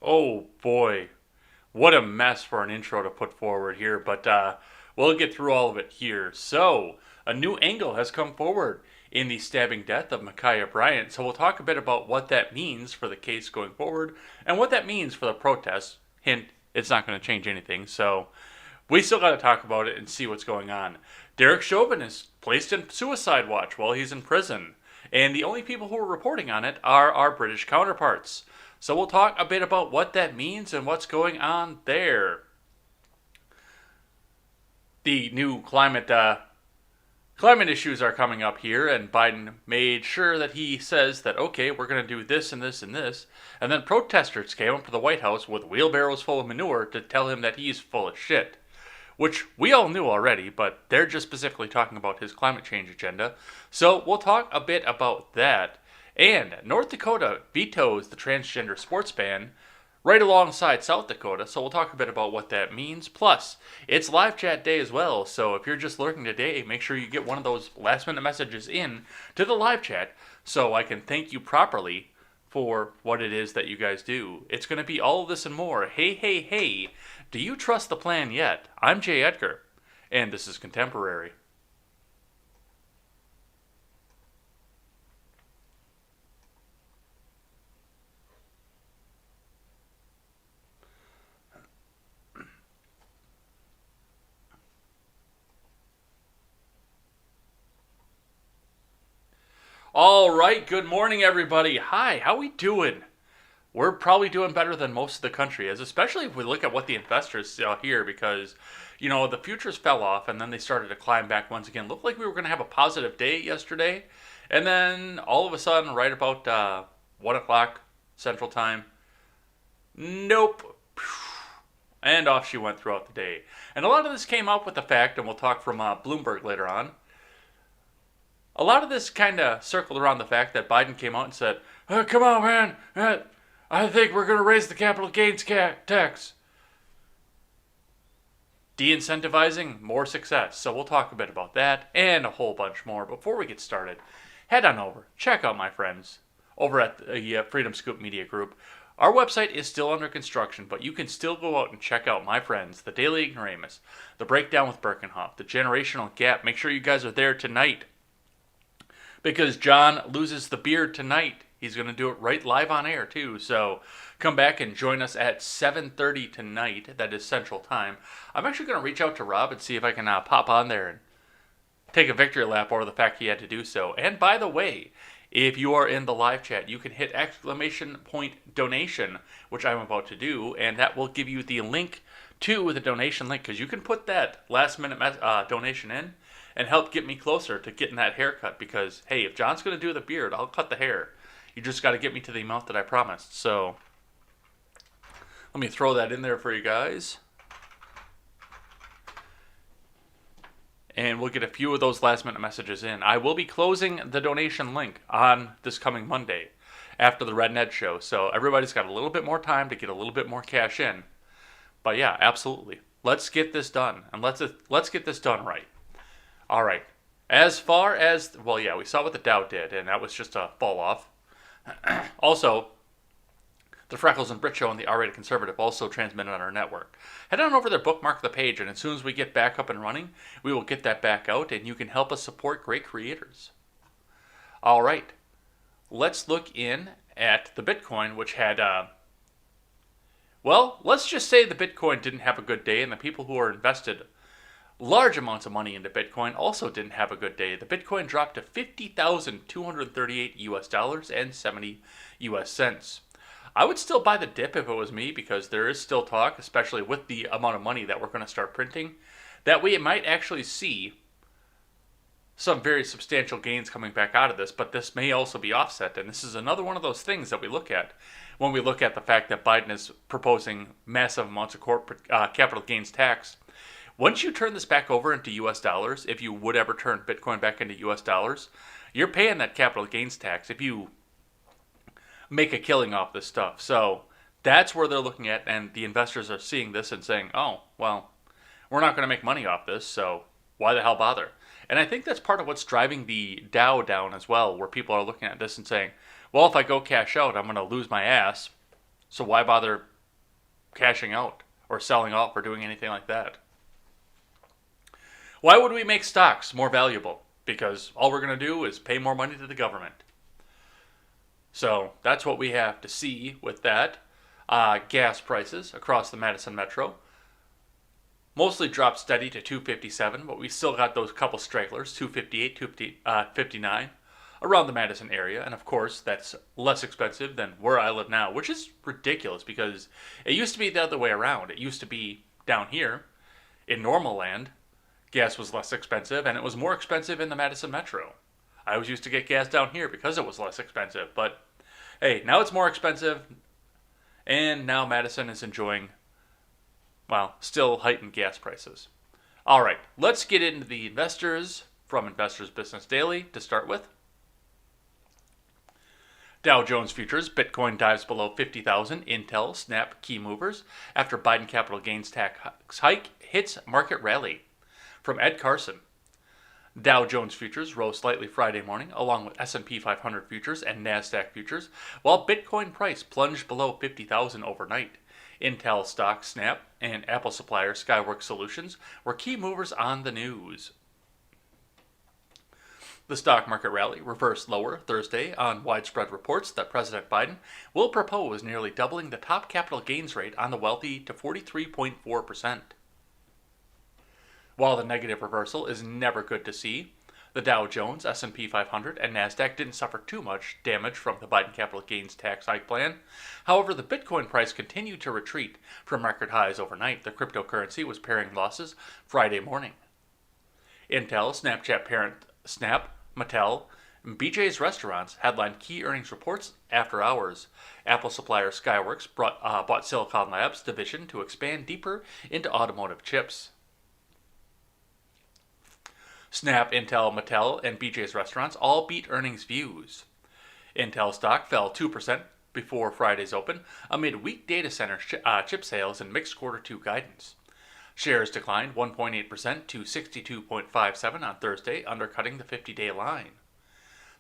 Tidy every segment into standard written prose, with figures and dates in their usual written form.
Oh boy, what a mess for an intro to put forward here, but we'll get through all of it here. So, a new angle has come forward in the stabbing death of Makaya Bryant, so we'll talk a bit about what that means for the case going forward and what that means for the protests. Hint, it's not going to change anything, so we still got to talk about it and see what's going on. Derek Chauvin is placed in suicide watch while he's in prison, and the only people who are reporting on it are our British counterparts. So we'll talk a bit about what that means and what's going on there. The new climate issues are coming up here, and Biden made sure that he says that okay, we're going to do this and this and this, and then protesters came up to the White House with wheelbarrows full of manure to tell him that he's full of shit. Which we all knew already, but they're just specifically talking about his climate change agenda. So we'll talk a bit about that. And North Dakota vetoes the transgender sports ban right alongside South Dakota, so we'll talk a bit about what that means. Plus, it's live chat day as well, so if you're just lurking today, make sure you get one of those last minute messages in to the live chat so I can thank you properly for what it is that you guys do. It's going to be all of this and more. Hey, hey, hey, do you trust the plan yet? I'm Jay Edgar, and this is Contemporary. All right, good morning, everybody. Hi, how we doing? We're probably doing better than most of the country is, especially if we look at what the investors saw here, because the futures fell off and then they started to climb back once again. Looked like we were going to have a positive day yesterday, and then all of a sudden, right about 1 o'clock Central Time, nope. And off she went throughout the day. And a lot of this came up with the fact, and we'll talk from Bloomberg later on, a lot of this kind of circled around the fact that Biden came out and said, come on, man, I think we're going to raise the capital gains tax. De-incentivizing more success. So we'll talk a bit about that and a whole bunch more. Before we get started, head on over, check out my friends over at the Freedom Scoop Media Group. Our website is still under construction, but you can still go out and check out my friends, the Daily Ignoramus, the Breakdown with Birkenhoff, the Generational Gap. Make sure you guys are there tonight, because John loses the beard tonight. He's going to do it right live on air, too. So come back and join us at 7:30 tonight. That is Central Time. I'm actually going to reach out to Rob and see if I can pop on there and take a victory lap over the fact he had to do so. And by the way, if you are in the live chat, you can hit ! Donation, which I'm about to do, and that will give you the link to the donation link, because you can put that last minute donation in and help get me closer to getting that haircut, because, hey, if John's going to do the beard, I'll cut the hair. You just got to get me to the amount that I promised. So let me throw that in there for you guys. And we'll get a few of those last minute messages in. I will be closing the donation link on this coming Monday after the Red Ned show. So everybody's got a little bit more time to get a little bit more cash in. But yeah, absolutely. Let's get this done. And let's get this done right. All right. As far as, well, yeah, we saw what the Dow did, and that was just a fall off. Also, the Freckles and Brit Show and the R-Rated Conservative also transmitted on our network. Head on over there, bookmark the page, and as soon as we get back up and running, we will get that back out, and you can help us support great creators. All right. Let's look in at the Bitcoin, which had, well, let's just say the Bitcoin didn't have a good day, and the people who are invested large amounts of money into Bitcoin also didn't have a good day. The Bitcoin dropped to $50,238 and 70 US cents. I would still buy the dip if it was me, because there is still talk, especially with the amount of money that we're going to start printing, that we might actually see some very substantial gains coming back out of this, but this may also be offset. And this is another one of those things that we look at when we look at the fact that Biden is proposing massive amounts of corporate capital gains tax. Once you turn this back over into US dollars, if you would ever turn Bitcoin back into US dollars, you're paying that capital gains tax if you make a killing off this stuff. So that's where they're looking at, and the investors are seeing this and saying, oh, well, we're not going to make money off this, so why the hell bother? And I think that's part of what's driving the Dow down as well, where people are looking at this and saying, well, if I go cash out, I'm going to lose my ass, so why bother cashing out or selling off or doing anything like that. Why would we make stocks more valuable? Because all we're going to do is pay more money to the government. So that's what we have to see with that. Gas prices across the Madison Metro mostly dropped steady to $2.57, but we still got those couple stragglers, $2.58, $2.59, around the Madison area. And of course, that's less expensive than where I live now, which is ridiculous because it used to be the other way around. It used to be down here in normal land, gas was less expensive, and it was more expensive in the Madison Metro. I always used to get gas down here because it was less expensive, but hey, now it's more expensive, and now Madison is enjoying, well, still heightened gas prices. All right, let's get into the investors from Investors Business Daily to start with. Dow Jones Futures, Bitcoin dives below 50,000, Intel, Snap, key movers after Biden capital gains tax hike hits market rally. From Ed Carson, Dow Jones Futures rose slightly Friday morning, along with S&P 500 futures and NASDAQ futures, while Bitcoin price plunged below 50,000 overnight. Intel stock Snap and Apple supplier Skyworks Solutions were key movers on the news. The stock market rally reversed lower Thursday on widespread reports that President Biden will propose nearly doubling the top capital gains rate on the wealthy to 43.4%. While the negative reversal is never good to see, the Dow Jones, S&P 500, and NASDAQ didn't suffer too much damage from the Biden capital gains tax hike plan. However, the Bitcoin price continued to retreat from record highs overnight. The cryptocurrency was paring losses Friday morning. Intel, Snapchat parent Snap, Mattel, and BJ's Restaurants headlined key earnings reports after hours. Apple supplier Skyworks bought Silicon Labs division to expand deeper into automotive chips. Snap, Intel, Mattel, and BJ's Restaurants all beat earnings views. Intel stock fell 2% before Friday's open amid weak data center chip sales and mixed Q2 guidance. Shares declined 1.8% to 62.57 on Thursday, undercutting the 50-day line.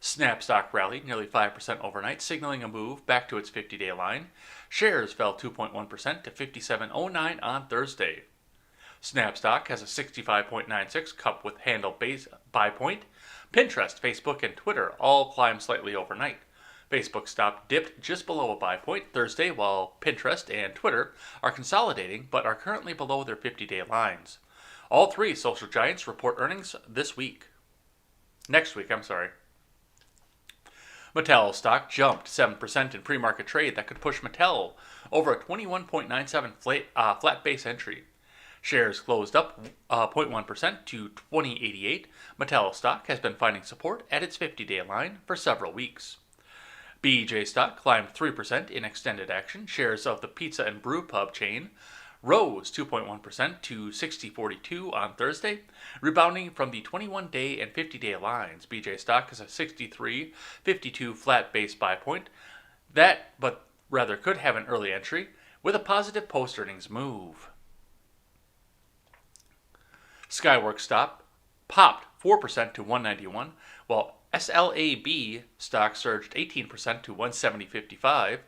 Snap stock rallied nearly 5% overnight, signaling a move back to its 50-day line. Shares fell 2.1% to 57.09 on Thursday. Snap stock has a 65.96 cup with handle base buy point. Pinterest, Facebook, and Twitter all climbed slightly overnight. Facebook stock dipped just below a buy point Thursday, while Pinterest and Twitter are consolidating but are currently below their 50-day lines. All three social giants report earnings next week. Mattel stock jumped 7% in pre-market trade that could push Mattel over a 21.97 flat base entry. Shares closed up 0.1% to 20.88. Mattel stock has been finding support at its 50-day line for several weeks. BJ stock climbed 3% in extended action. Shares of the pizza and brew pub chain rose 2.1% to 60.42 on Thursday, rebounding from the 21-day and 50-day lines. BJ stock has a 63.52 flat base buy point but could have an early entry with a positive post-earnings move. Skyworks stock popped 4% to 191, while SLAB stock surged 18% to 170.55.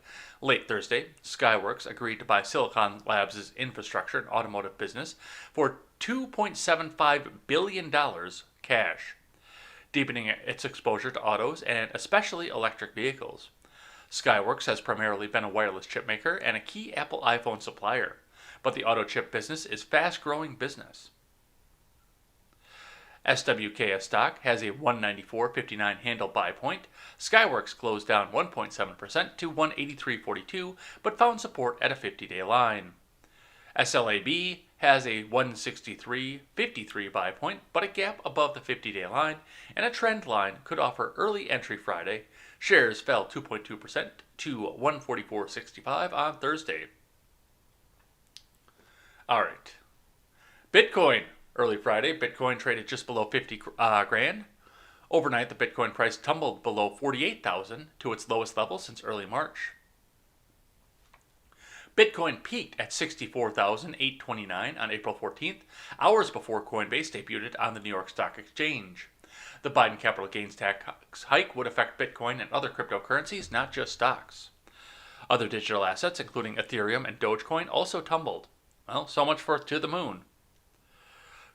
Late Thursday, Skyworks agreed to buy Silicon Labs' infrastructure and automotive business for $2.75 billion cash, deepening its exposure to autos and especially electric vehicles. Skyworks has primarily been a wireless chip maker and a key Apple iPhone supplier, but the auto chip business is a fast-growing business. SWKS stock has a 194.59 handle buy point. Skyworks closed down 1.7% to 183.42, but found support at a 50-day line. SLAB has a 163.53 buy point, but a gap above the 50-day line, and a trend line could offer early entry Friday. Shares fell 2.2% to 144.65 on Thursday. All right. Bitcoin. Early Friday, Bitcoin traded just below 50 grand. Overnight, the Bitcoin price tumbled below 48,000 to its lowest level since early March. Bitcoin peaked at 64,829 on April 14th, hours before Coinbase debuted on the New York Stock Exchange. The Biden capital gains tax hike would affect Bitcoin and other cryptocurrencies, not just stocks. Other digital assets, including Ethereum and Dogecoin, also tumbled. Well, so much for to the moon.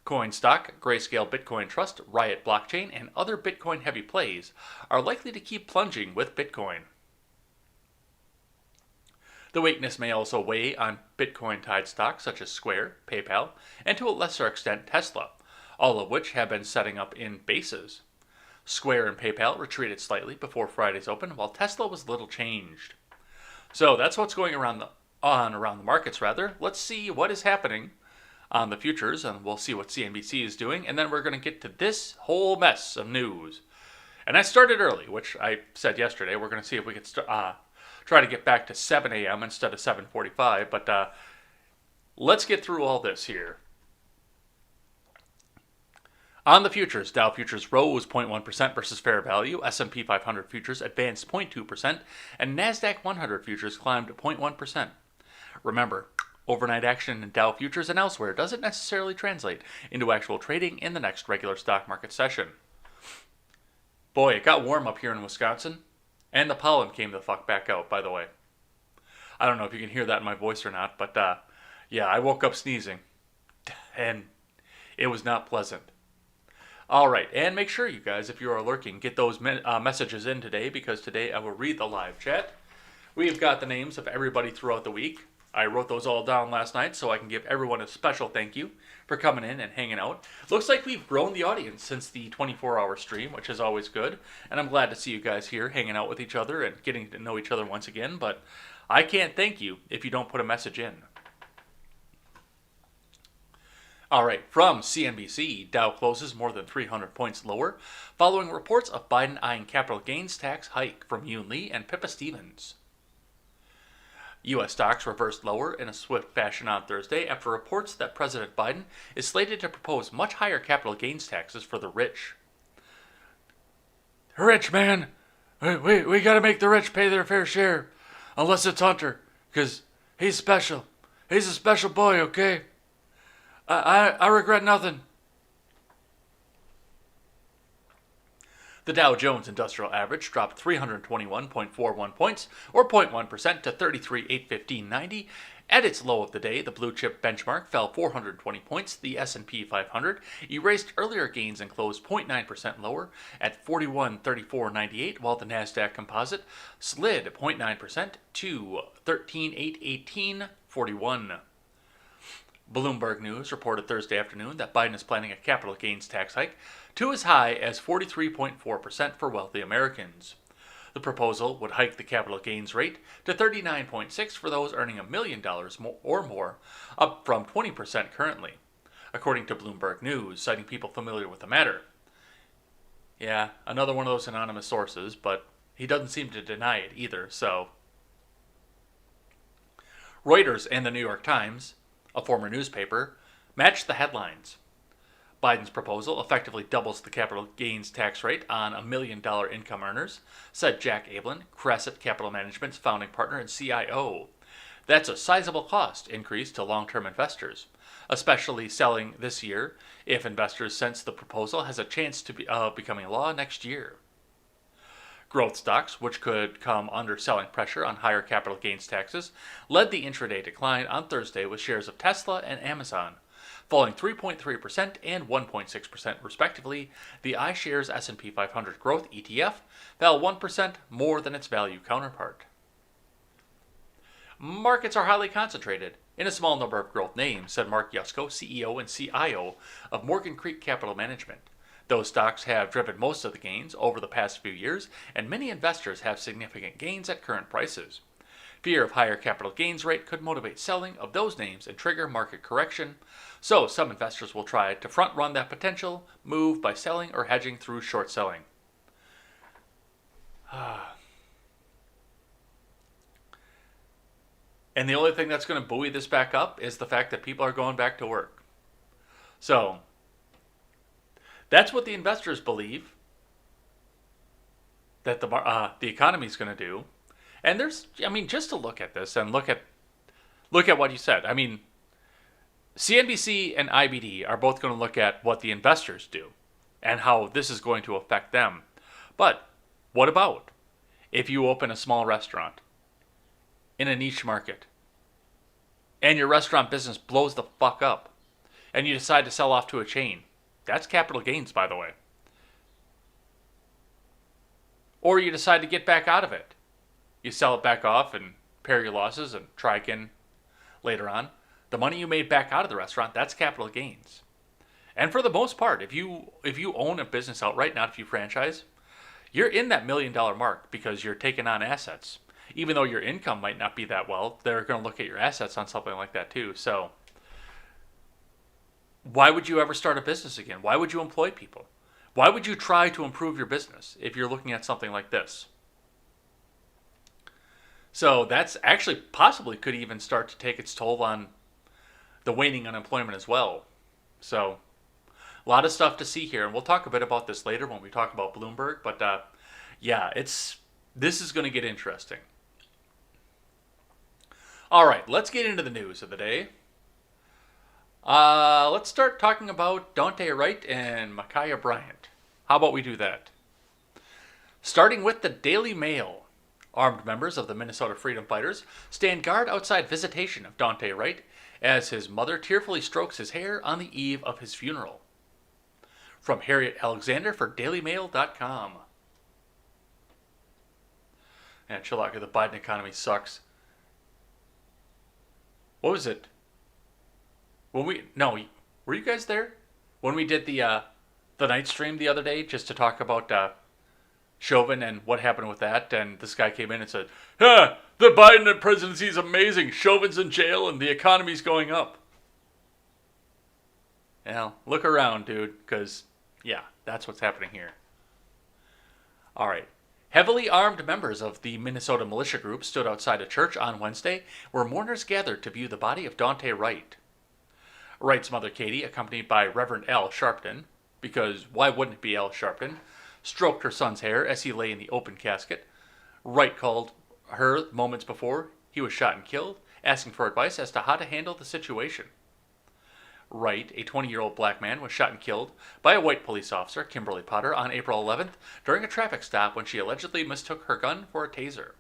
Coinstock, Grayscale Bitcoin Trust, Riot Blockchain, and other Bitcoin-heavy plays are likely to keep plunging with Bitcoin. The weakness may also weigh on Bitcoin-tied stocks such as Square, PayPal, and to a lesser extent Tesla, all of which have been setting up in bases. Square and PayPal retreated slightly before Friday's open, while Tesla was little changed. So that's what's going around the markets. Let's see what is happening on the futures, and we'll see what CNBC is doing, and then we're going to get to this whole mess of news. And I started early, which I said yesterday. We're going to see if we can try to get back to 7 a.m. instead of 7:45, but let's get through all this here. On the futures, Dow futures rose 0.1% versus fair value, S&P 500 futures advanced 0.2%, and NASDAQ 100 futures climbed 0.1%. Remember, overnight action in Dow futures and elsewhere doesn't necessarily translate into actual trading in the next regular stock market session. Boy, it got warm up here in Wisconsin, and the pollen came the fuck back out, by the way. I don't know if you can hear that in my voice or not, but yeah, I woke up sneezing, and it was not pleasant. All right, and make sure you guys, if you are lurking, get those messages in today, because today I will read the live chat. We've got the names of everybody throughout the week. I wrote those all down last night so I can give everyone a special thank you for coming in and hanging out. Looks like we've grown the audience since the 24-hour stream, which is always good. And I'm glad to see you guys here hanging out with each other and getting to know each other once again. But I can't thank you if you don't put a message in. All right, from CNBC, Dow closes more than 300 points lower, following reports of Biden eyeing capital gains tax hike from Yoon Lee and Pippa Stevens. U.S. stocks reversed lower in a swift fashion on Thursday after reports that President Biden is slated to propose much higher capital gains taxes for the rich. Rich, man! We gotta make the rich pay their fair share, unless it's Hunter, because he's special. He's a special boy, okay? I regret nothing. The Dow Jones Industrial Average dropped 321.41 points, or 0.1% to 33,815.90. At its low of the day, the blue chip benchmark fell 420 points. The S&P 500 erased earlier gains and closed 0.9% lower at 41,3498, while the NASDAQ Composite slid 0.9% to 13,818.41. Bloomberg News reported Thursday afternoon that Biden is planning a capital gains tax hike to as high as 43.4% for wealthy Americans. The proposal would hike the capital gains rate to 39.6% for those earning $1 million or more, up from 20% currently, according to Bloomberg News, citing people familiar with the matter. Yeah, another one of those anonymous sources, but he doesn't seem to deny it either, so. Reuters and the New York Times, a former newspaper, matched the headlines. Biden's proposal effectively doubles the capital gains tax rate on $1 million income earners, said Jack Ablin, Crescent Capital Management's founding partner and CIO. That's a sizable cost increase to long-term investors, especially selling this year if investors sense the proposal has a chance to be becoming law next year. Growth stocks, which could come under selling pressure on higher capital gains taxes, led the intraday decline on Thursday with shares of Tesla and Amazon falling 3.3% and 1.6% respectively. The iShares S&P 500 Growth ETF fell 1% more than its value counterpart. Markets are highly concentrated in a small number of growth names, said Mark Yusko, CEO and CIO of Morgan Creek Capital Management. Those stocks have driven most of the gains over the past few years, and many investors have significant gains at current prices. Fear of higher capital gains rate could motivate selling of those names and trigger market correction, so some investors will try to front-run that potential move by selling or hedging through short selling. And the only thing that's going to buoy this back up is the fact that people are going back to work. So, that's what the investors believe that the economy is going to do. And just to look at this and look at what you said. I mean, CNBC and IBD are both going to look at what the investors do and how this is going to affect them. But what about if you open a small restaurant in a niche market and your restaurant business blows the fuck up and you decide to sell off to a chain, that's capital gains, by the way. Or you decide to get back out of it. You sell it back off and pare your losses and try again later on. The money you made back out of the restaurant, that's capital gains. And for the most part, if you own a business outright, not if you franchise, you're in that $1 million mark because you're taking on assets. Even though your income might not be that well, they're going to look at your assets on something like that too. So why would you ever start a business again? Why would you employ people? Why would you try to improve your business if you're looking at something like this? So that's actually possibly could even start to take its toll on the waning unemployment as well. So a lot of stuff to see here, and we'll talk a bit about this later when we talk about Bloomberg. But this is going to get interesting. All right, let's get into the news of the day. Let's start talking about Daunte Wright and Makaya Bryant. How about we do that? Starting with the Daily Mail. Armed members of the Minnesota Freedom Fighters stand guard outside visitation of Daunte Wright as his mother tearfully strokes his hair on the eve of his funeral. From Harriet Alexander for DailyMail.com. And chill out, the Biden economy sucks. What was it? Were you guys there? When we did the night stream the other day just to talk about Chauvin and what happened with that, and this guy came in and said, the Biden presidency is amazing. Chauvin's in jail and the economy's going up. Well, look around, dude, because, that's what's happening here. All right. Heavily armed members of the Minnesota militia group stood outside a church on Wednesday where mourners gathered to view the body of Daunte Wright. Wright's mother, Katie, accompanied by Reverend Al Sharpton, because why wouldn't it be Al Sharpton, stroked her son's hair as he lay in the open casket. Wright called her moments before he was shot and killed, asking for advice as to how to handle the situation. Wright, a 20-year-old black man, was shot and killed by a white police officer, Kimberly Potter, on April 11th during a traffic stop when she allegedly mistook her gun for a taser.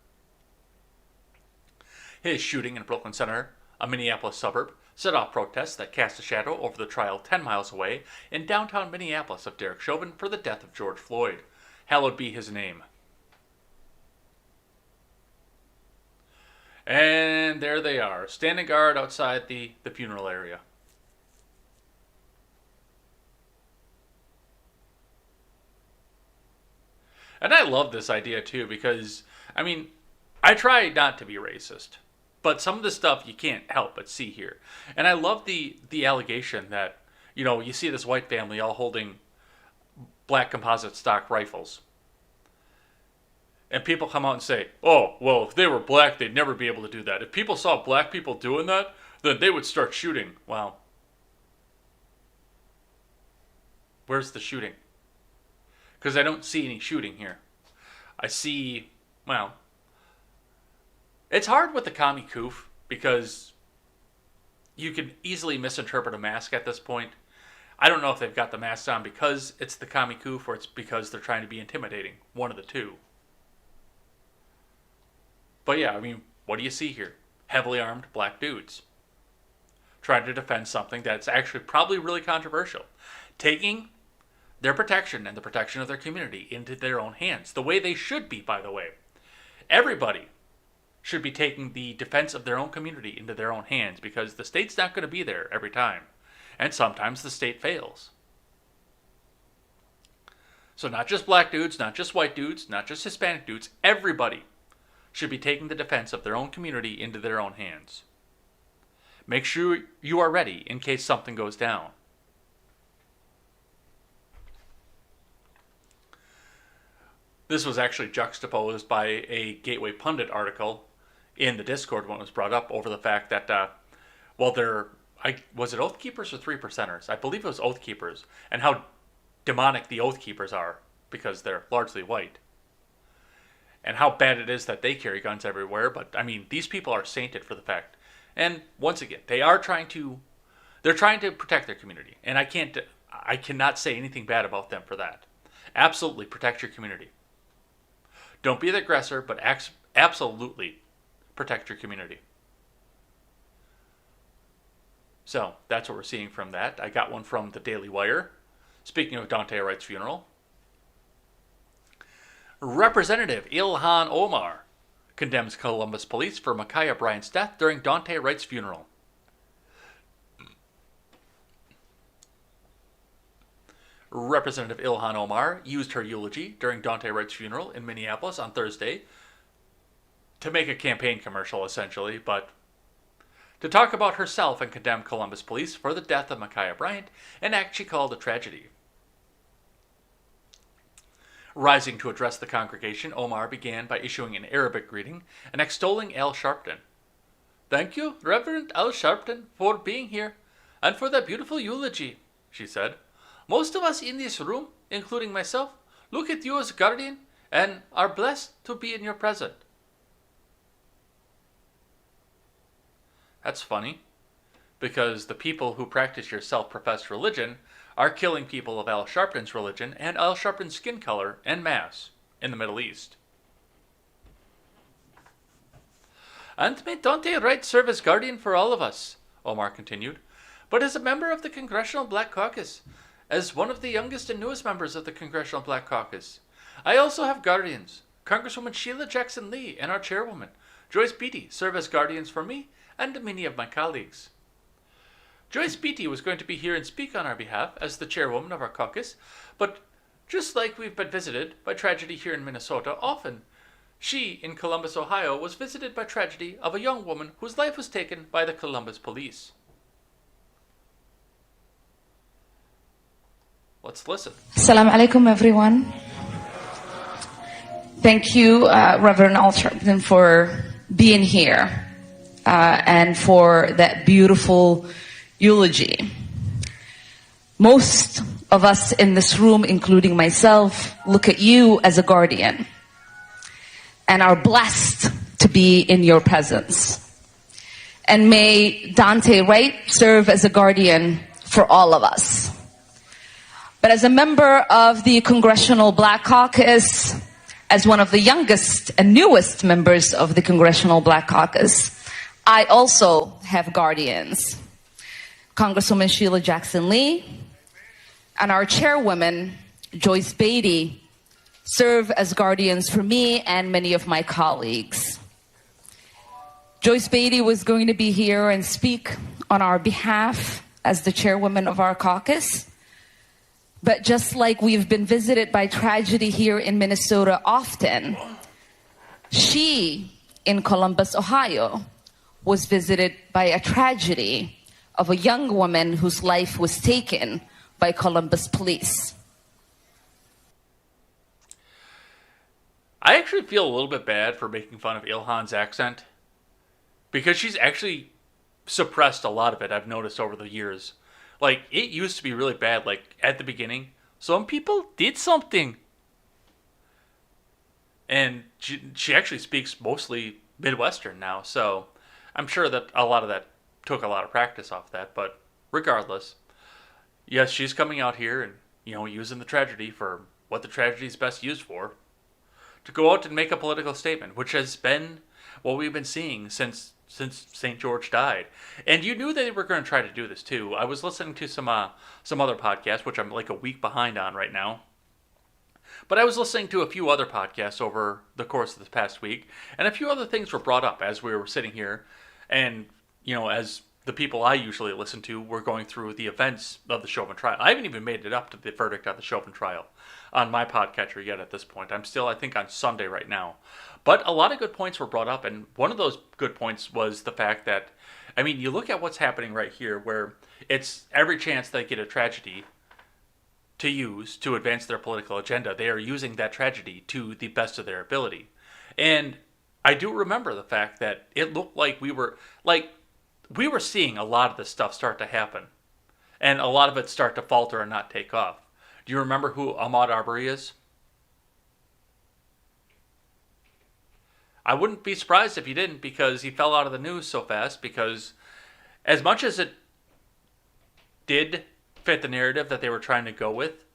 His shooting in Brooklyn Center, a Minneapolis suburb, set off protests that cast a shadow over the trial 10 miles away in downtown Minneapolis of Derek Chauvin for the death of George Floyd. Hallowed be his name. And there they are, standing guard outside the funeral area. And I love this idea too because, I try not to be racist. But some of the stuff you can't help but see here. And I love the allegation that, you see this white family all holding black composite stock rifles. And people come out and say, oh, well, if they were black, they'd never be able to do that. If people saw black people doing that, then they would start shooting. Well, where's the shooting? Because I don't see any shooting here. I see, it's hard with the commie coof because you can easily misinterpret a mask at this point. I don't know if they've got the masks on because it's the commie coof or it's because they're trying to be intimidating. One of the two. But what do you see here? Heavily armed black dudes trying to defend something that's actually probably really controversial. Taking their protection and the protection of their community into their own hands. The way they should be, by the way. Everybody should be taking the defense of their own community into their own hands because the state's not going to be there every time. And sometimes the state fails. So not just black dudes, not just white dudes, not just Hispanic dudes, everybody should be taking the defense of their own community into their own hands. Make sure you are ready in case something goes down. This was actually juxtaposed by a Gateway Pundit article in the Discord when it was brought up over the fact that, was it Oath Keepers or Three Percenters? I believe it was Oath Keepers, and how demonic the Oath Keepers are because they're largely white. And how bad it is that they carry guns everywhere, but these people are sainted for the fact. And once again, they're trying to protect their community, and I cannot say anything bad about them for that. Absolutely protect your community. Don't be the aggressor, but absolutely protect your community. So that's what we're seeing from that. I got one from the Daily Wire. Speaking of Daunte Wright's funeral, Representative Ilhan Omar condemns Columbus police for Makaya Bryant's death during Daunte Wright's funeral. Representative Ilhan Omar used her eulogy during Daunte Wright's funeral in Minneapolis on Thursday to make a campaign commercial, essentially, but to talk about herself and condemn Columbus police for the death of Makaya Bryant, an act she called a tragedy. Rising to address the congregation, Omar began by issuing an Arabic greeting and extolling Al Sharpton. "Thank you, Reverend Al Sharpton, for being here, and for that beautiful eulogy," she said. "Most of us in this room, including myself, look at you as guardian and are blessed to be in your presence." That's funny, because the people who practice your self-professed religion are killing people of Al Sharpton's religion and Al Sharpton's skin color en masse in the Middle East. "And may Daunte Wright serve as guardian for all of us," Omar continued, "but as a member of the Congressional Black Caucus, as one of the youngest and newest members of the Congressional Black Caucus, I also have guardians. Congresswoman Sheila Jackson Lee and our chairwoman, Joyce Beatty, serve as guardians for me and many of my colleagues. Joyce Beatty was going to be here and speak on our behalf as the chairwoman of our caucus, but just like we've been visited by tragedy here in Minnesota often, she, in Columbus, Ohio, was visited by tragedy of a young woman whose life was taken by the Columbus police." Let's listen. Assalamu alaikum, everyone. Thank you, Reverend Al Sharpton, for being here and for that beautiful eulogy. Most of us in this room, including myself, look at you as a guardian and are blessed to be in your presence. And may Daunte Wright serve as a guardian for all of us. But as a member of the Congressional Black Caucus, as one of the youngest and newest members of the Congressional Black Caucus, I also have guardians. Congresswoman Sheila Jackson Lee and our chairwoman, Joyce Beatty, serve as guardians for me and many of my colleagues. Joyce Beatty was going to be here and speak on our behalf as the chairwoman of our caucus. But just like we've been visited by tragedy here in Minnesota often, she, in Columbus, Ohio, was visited by a tragedy of a young woman whose life was taken by Columbus police. I actually feel a little bit bad for making fun of Ilhan's accent, because she's actually suppressed a lot of it, I've noticed over the years. Like, it used to be really bad, like, at the beginning. Some people did something. And she actually speaks mostly Midwestern now, so I'm sure that a lot of that took a lot of practice off that, but regardless, yes, she's coming out here and, using the tragedy for what the tragedy is best used for, to go out and make a political statement, which has been what we've been seeing since St. George died. And you knew they were going to try to do this too. I was listening to some other podcasts, which I'm like a week behind on right now. But I was listening to a few other podcasts over the course of this past week, and a few other things were brought up as we were sitting here, and, as the people I usually listen to were going through the events of the Chauvin trial. I haven't even made it up to the verdict on the Chauvin trial on my podcatcher yet at this point. I'm still, I think, on Sunday right now. But a lot of good points were brought up, and one of those good points was the fact that, you look at what's happening right here, where it's every chance they get a tragedy to use to advance their political agenda, they are using that tragedy to the best of their ability. And I do remember the fact that it looked like we were seeing a lot of this stuff start to happen, and a lot of it start to falter and not take off. Do you remember who Ahmaud Arbery is? I wouldn't be surprised if you didn't, because he fell out of the news so fast, because as much as it did fit the narrative that they were trying to go with,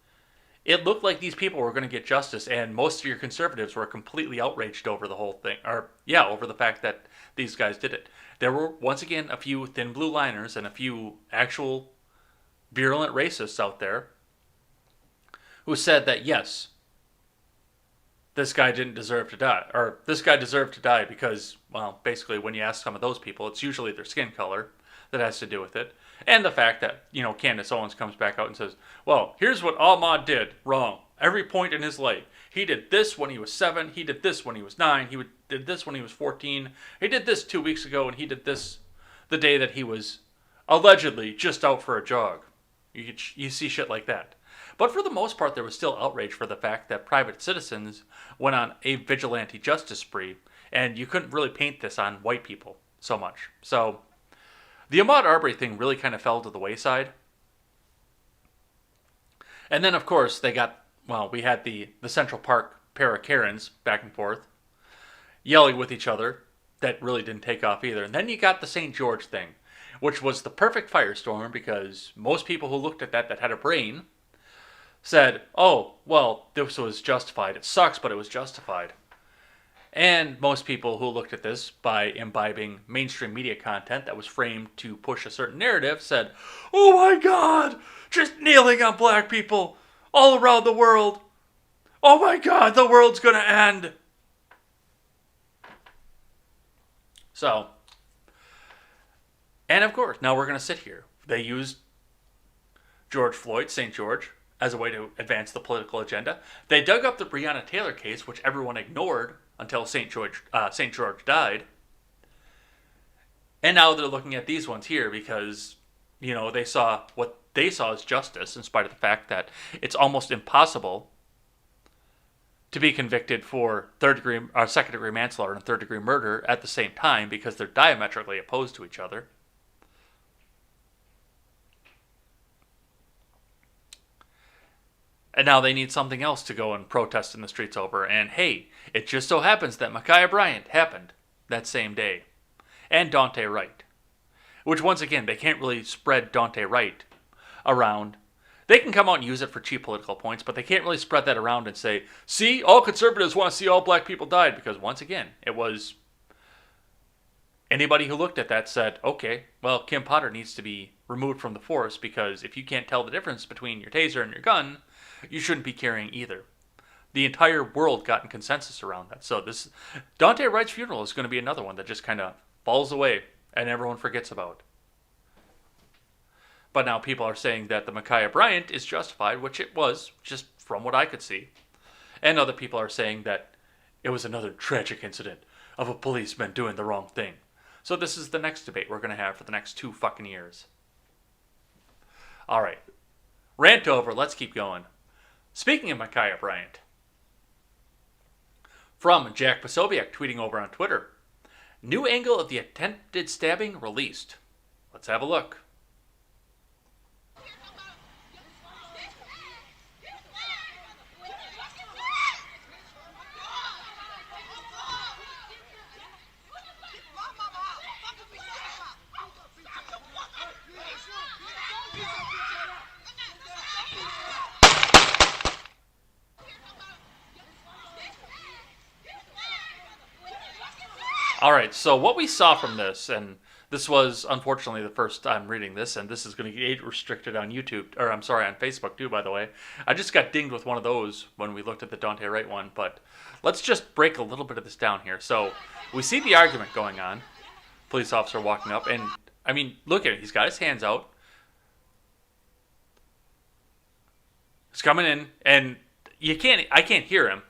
it looked like these people were going to get justice, and most of your conservatives were completely outraged over the whole thing, or yeah, over the fact that these guys did it. There were once again a few thin blue liners and a few actual virulent racists out there who said that yes, this guy didn't deserve to die, or this guy deserved to die because, well, basically when you ask some of those people, it's usually their skin color that has to do with it. And the fact that, Candace Owens comes back out and says, well, here's what Ahmaud did wrong. Every point in his life. He did this when he was 7. He did this when he was 9. He did this when he was 14. He did this 2 weeks ago, and he did this the day that he was allegedly just out for a jog. You see shit like that. But for the most part, there was still outrage for the fact that private citizens went on a vigilante justice spree, and you couldn't really paint this on white people so much. So the Ahmaud Arbery thing really kind of fell to the wayside. And then, of course, we had the Central Park pair of Karens back and forth, yelling with each other. That really didn't take off either. And then you got the St. George thing, which was the perfect firestorm because most people who looked at that had a brain said, oh, well, this was justified. It sucks, but it was justified. And most people who looked at this by imbibing mainstream media content that was framed to push a certain narrative said, oh my God, just kneeling on black people all around the world. Oh my God, the world's going to end. So, and of course, now we're going to sit here. They used George Floyd, St. George, as a way to advance the political agenda. They dug up the Breonna Taylor case, which everyone ignored until St. George died. And now they're looking at these ones here because, they saw what they saw as justice, in spite of the fact that it's almost impossible to be convicted for second-degree manslaughter and third-degree murder at the same time because they're diametrically opposed to each other. And now they need something else to go and protest in the streets over. And hey, it just so happens that Makaya Bryant happened that same day. And Daunte Wright. Which, once again, they can't really spread Daunte Wright around. They can come out and use it for cheap political points, but they can't really spread that around and say, see, all conservatives want to see all black people die. Because, once again, it was... Anybody who looked at that said, okay, well, Kim Potter needs to be removed from the force because if you can't tell the difference between your taser and your gun, you shouldn't be carrying either. The entire world got in consensus around that. So this Daunte Wright's funeral is going to be another one that just kind of falls away and everyone forgets about. But now people are saying that the Makaya Bryant is justified, which it was, just from what I could see. And other people are saying that it was another tragic incident of a policeman doing the wrong thing. So this is the next debate we're going to have for the next 2 fucking years. All right. Rant over. Let's keep going. Speaking of Makaya Bryant, from Jack Posobiec tweeting over on Twitter, new angle of the attempted stabbing released. Let's have a look. All right, so what we saw from this, and this was unfortunately the first time reading this, and this is going to get age restricted on YouTube, or I'm sorry, on Facebook too, by the way. I just got dinged with one of those when we looked at the Daunte Wright one, but let's just break a little bit of this down here. So we see the argument going on, police officer walking up, and I mean, look at it, he's got his hands out. He's coming in, and I can't hear him.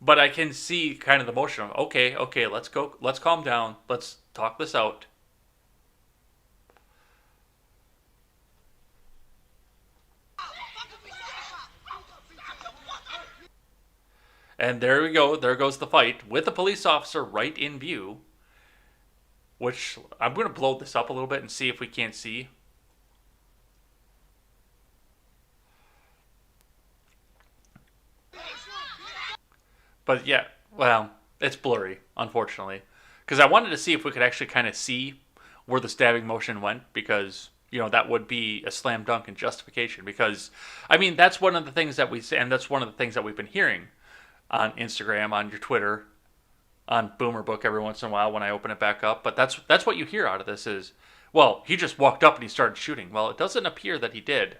But I can see kind of the motion of, okay, let's go, let's calm down, let's talk this out. And there we go, there goes the fight with the police officer right in view. Which, I'm going to blow this up a little bit and see if we can't see. But yeah, well, it's blurry, unfortunately. Because I wanted to see if we could actually kind of see where the stabbing motion went, because that would be a slam dunk in justification, because, I mean, that's one of the things that we say, and that's one of the things that we've been hearing on Instagram, on your Twitter, on Boomer Book every once in a while when I open it back up. But that's what you hear out of this is, well, he just walked up and he started shooting. Well, it doesn't appear that he did.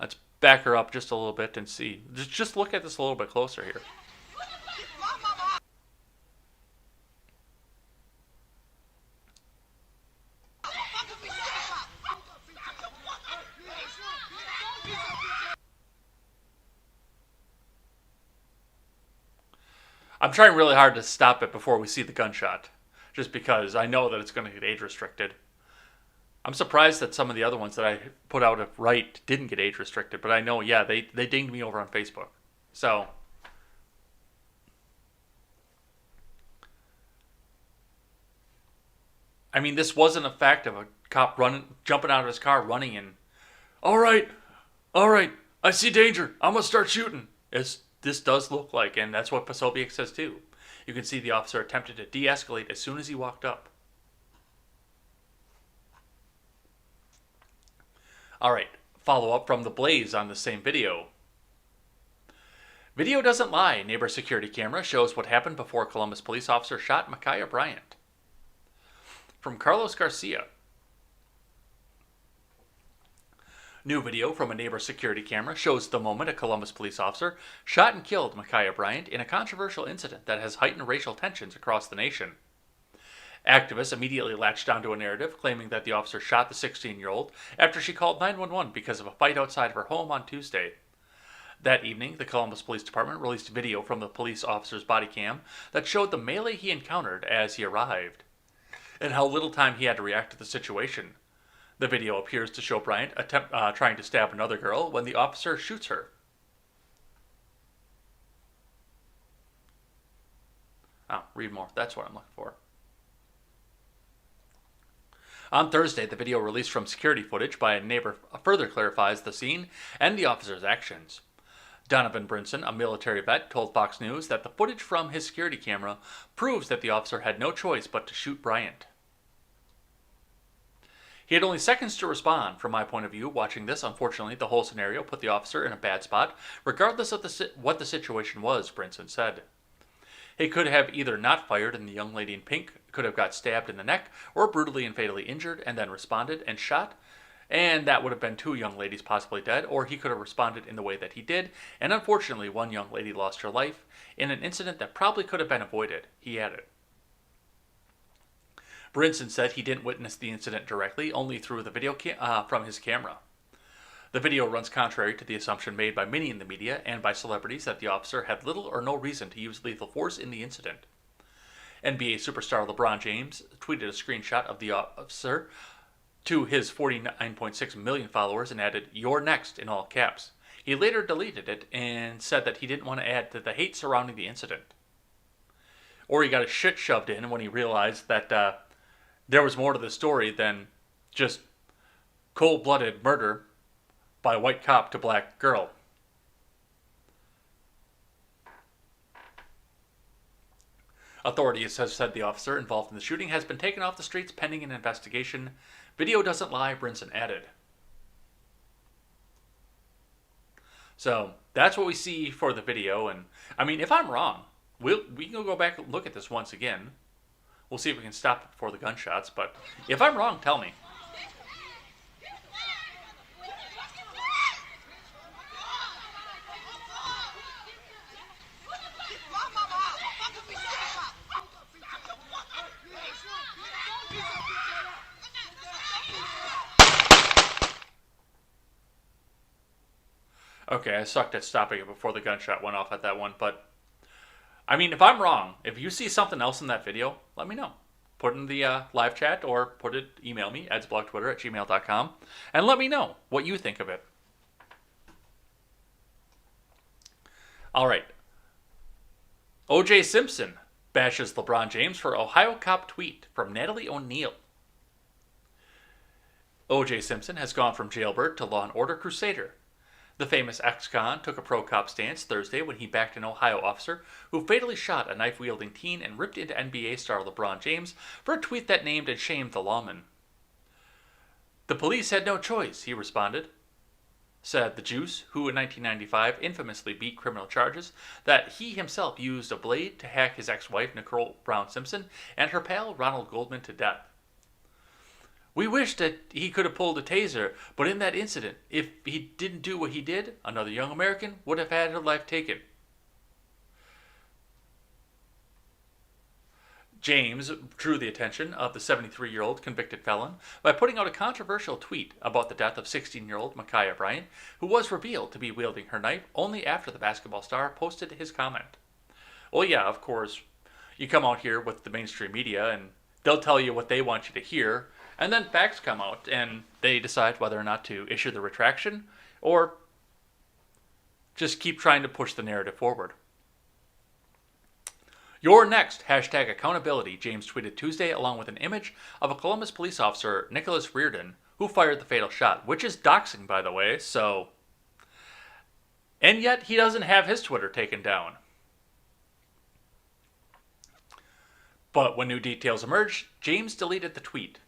Let's back her up just a little bit and see. Just look at this a little bit closer here. I'm trying really hard to stop it before we see the gunshot, just because I know that it's going to get age restricted. I'm surprised that some of the other ones that I put out of right didn't get age restricted, but I know, yeah, they dinged me over on Facebook. So, I mean, this wasn't a fact of a cop jumping out of his car, running, and, all right, I see danger, I'm going to start shooting. This does look like, and that's what Posobiec says too. You can see the officer attempted to de-escalate as soon as he walked up. All right, follow up from The Blaze on the same video. Video doesn't lie. Neighbor security camera shows what happened before Columbus police officer shot Makaya Bryant. From Carlos Garcia. New video from a neighbor security camera shows the moment a Columbus police officer shot and killed Makaya Bryant in a controversial incident that has heightened racial tensions across the nation. Activists immediately latched onto a narrative claiming that the officer shot the 16-year-old after she called 911 because of a fight outside of her home on Tuesday. That evening, the Columbus Police Department released video from the police officer's body cam that showed the melee he encountered as he arrived, and how little time he had to react to the situation. The video appears to show Bryant trying to stab another girl when the officer shoots her. Oh, read more. That's what I'm looking for. On Thursday, the video released from security footage by a neighbor further clarifies the scene and the officer's actions. Donovan Brinson, a military vet, told Fox News that the footage from his security camera proves that the officer had no choice but to shoot Bryant. He had only seconds to respond. From my point of view, watching this, unfortunately, the whole scenario put the officer in a bad spot, regardless of what the situation was, Brinson said. He could have either not fired and the young lady in pink could have got stabbed in the neck, or brutally and fatally injured and then responded and shot, and that would have been two young ladies possibly dead, or he could have responded in the way that he did, and unfortunately one young lady lost her life in an incident that probably could have been avoided, he added. Brinson said he didn't witness the incident directly, only through the video from his camera. The video runs contrary to the assumption made by many in the media and by celebrities that the officer had little or no reason to use lethal force in the incident. NBA superstar LeBron James tweeted a screenshot of the officer to his 49.6 million followers and added, "You're next," in all caps. He later deleted it and said that he didn't want to add to the hate surrounding the incident. Or he got his shit shoved in when he realized that there was more to the story than just cold-blooded murder by white cop to black girl. Authorities have said the officer involved in the shooting has been taken off the streets pending an investigation. Video doesn't lie, Brinson added. So that's what we see for the video. And I mean, if I'm wrong, we can go back and look at this once again. We'll see if we can stop it before the gunshots. But if I'm wrong, tell me. Okay, I sucked at stopping it before the gunshot went off at that one, but I mean, if I'm wrong, if you see something else in that video, let me know. Put it in the live chat or email me, edsblogtwitter@gmail.com, and let me know what you think of it. All right. O.J. Simpson bashes LeBron James for Ohio cop tweet from Natalie O'Neill. O.J. Simpson has gone from jailbird to law and order crusader. The famous ex-con took a pro-cop stance Thursday when he backed an Ohio officer who fatally shot a knife-wielding teen and ripped into NBA star LeBron James for a tweet that named and shamed the lawman. The police had no choice, he responded, said the Juice, who in 1995 infamously beat criminal charges that he himself used a blade to hack his ex-wife Nicole Brown Simpson and her pal Ronald Goldman to death. We wish that he could have pulled a taser, but in that incident, if he didn't do what he did, another young American would have had her life taken. James drew the attention of the 73-year-old convicted felon by putting out a controversial tweet about the death of 16-year-old Makaya Bryant, who was revealed to be wielding her knife only after the basketball star posted his comment. Well, yeah, of course, you come out here with the mainstream media and they'll tell you what they want you to hear, and then facts come out and they decide whether or not to issue the retraction or just keep trying to push the narrative forward. You're next, hashtag accountability, James tweeted Tuesday along with an image of a Columbus police officer, Nicholas Reardon, who fired the fatal shot, which is doxing, by the way, so... And yet, he doesn't have his Twitter taken down. But when new details emerged, James deleted the tweet.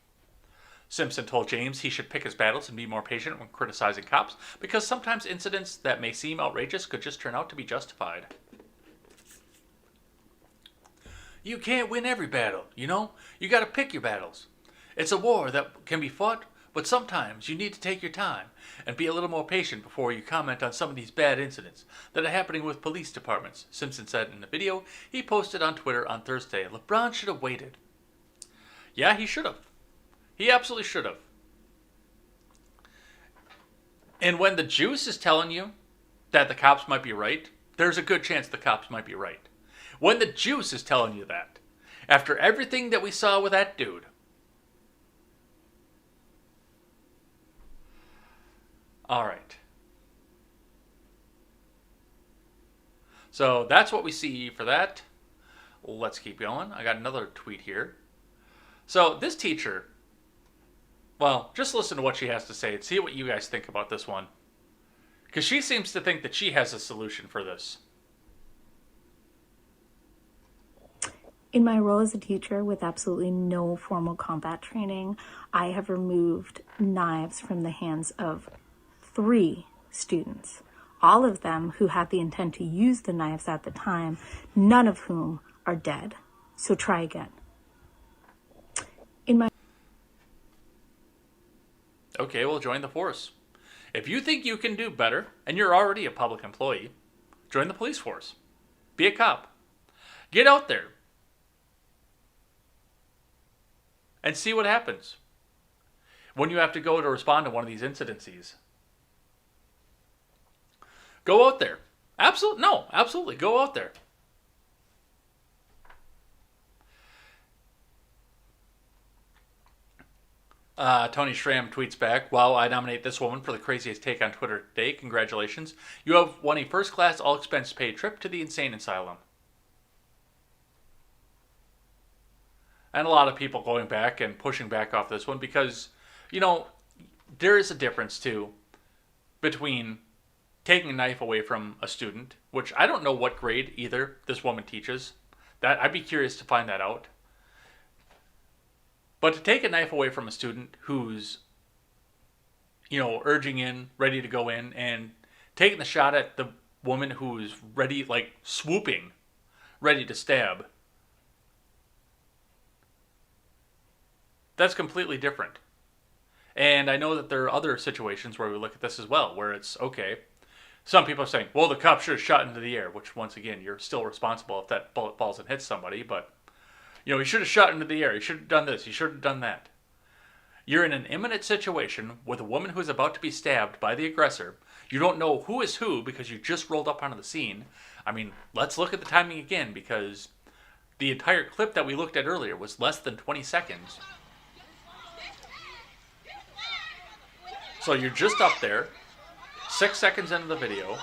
Simpson told James he should pick his battles and be more patient when criticizing cops, because sometimes incidents that may seem outrageous could just turn out to be justified. You can't win every battle, you know? You gotta pick your battles. It's a war that can be fought, but sometimes you need to take your time and be a little more patient before you comment on some of these bad incidents that are happening with police departments, Simpson said in a video he posted on Twitter on Thursday. LeBron should have waited. Yeah, he should have. He absolutely should have. And when the Juice is telling you that the cops might be right, there's a good chance the cops might be right. When the Juice is telling you that, after everything that we saw with that dude, all right. So that's what we see for that. Let's keep going. I got another tweet here. So this teacher, well, just listen to what she has to say and see what you guys think about this one. Because she seems to think that she has a solution for this. In my role as a teacher with absolutely no formal combat training, I have removed knives from the hands of 3 students, all of them who had the intent to use the knives at the time, none of whom are dead. So try again. Okay, well, join the force. If you think you can do better, and you're already a public employee, join the police force. Be a cop. Get out there. And see what happens when you have to go to respond to one of these incidences. Go out there. Absolutely. Go out there. Tony Schramm tweets back, "Wow, I nominate this woman for the craziest take on Twitter today. Congratulations. You have won a first-class, all-expense-paid trip to the insane asylum." And a lot of people going back and pushing back off this one because, you know, there is a difference, too, between taking a knife away from a student, which I don't know what grade either this woman teaches. That I'd be curious to find that out. But to take a knife away from a student who's, you know, urging in, ready to go in, and taking the shot at the woman who's ready, like swooping, ready to stab, that's completely different. And I know that there are other situations where we look at this as well, where it's, okay, some people are saying, well, the cop should have shot into the air, which, once again, you're still responsible if that bullet falls and hits somebody, but, you know, he should have shot into the air, he should have done this, he should have done that. You're in an imminent situation with a woman who's about to be stabbed by the aggressor. You don't know who is who because you just rolled up onto the scene. I mean, let's look at the timing again, because the entire clip that we looked at earlier was less than 20 seconds. So you're just up there, 6 seconds into the video.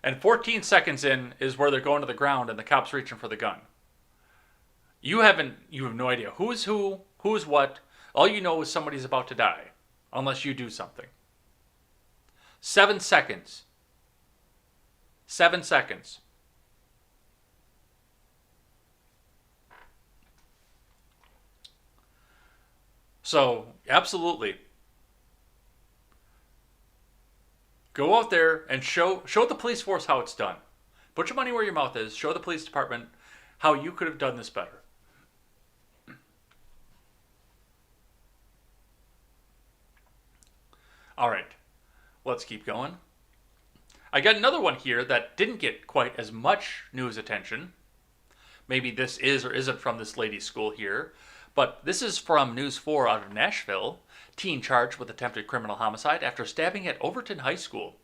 And 14 seconds in is where they're going to the ground and the cop's reaching for the gun. You have no idea who's who, who's what. All you know is somebody's about to die, unless you do something. 7 seconds. 7 seconds. So, absolutely. Go out there and show the police force how it's done. Put your money where your mouth is. Show the police department how you could have done this better. All right, let's keep going. I got another one here that didn't get quite as much news attention. Maybe this is or isn't from this lady's school here, but this is from News 4 out of Nashville. Teen charged with attempted criminal homicide after stabbing at Overton High School.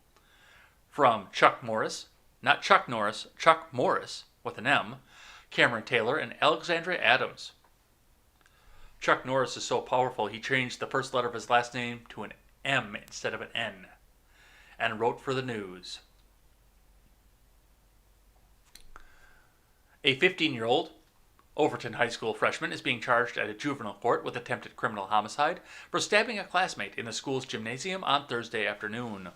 From Chuck Morris, not Chuck Norris, Chuck Morris with an M, Cameron Taylor, and Alexandria Adams. Chuck Norris is so powerful he changed the first letter of his last name to an M instead of an N, and wrote for the news. A 15-year-old Overton High School freshman is being charged at a juvenile court with attempted criminal homicide for stabbing a classmate in the school's gymnasium on Thursday afternoon.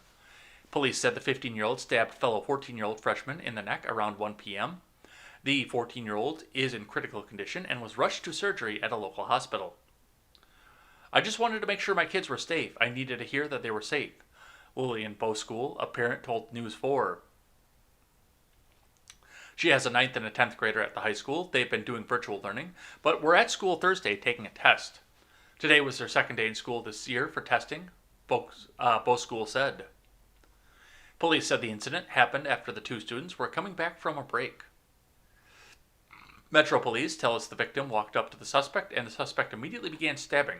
Police said the 15-year-old stabbed fellow 14-year-old freshman in the neck around 1 p.m. The 14-year-old is in critical condition and was rushed to surgery at a local hospital. I just wanted to make sure my kids were safe. I needed to hear that they were safe. Lillian Boschool, a parent, told News 4. She has a 9th and a 10th grader at the high school. They've been doing virtual learning, but were at school Thursday taking a test. Today was their second day in school this year for testing, Boschool said. Police said the incident happened after the two students were coming back from a break. Metro Police tell us the victim walked up to the suspect and the suspect immediately began stabbing.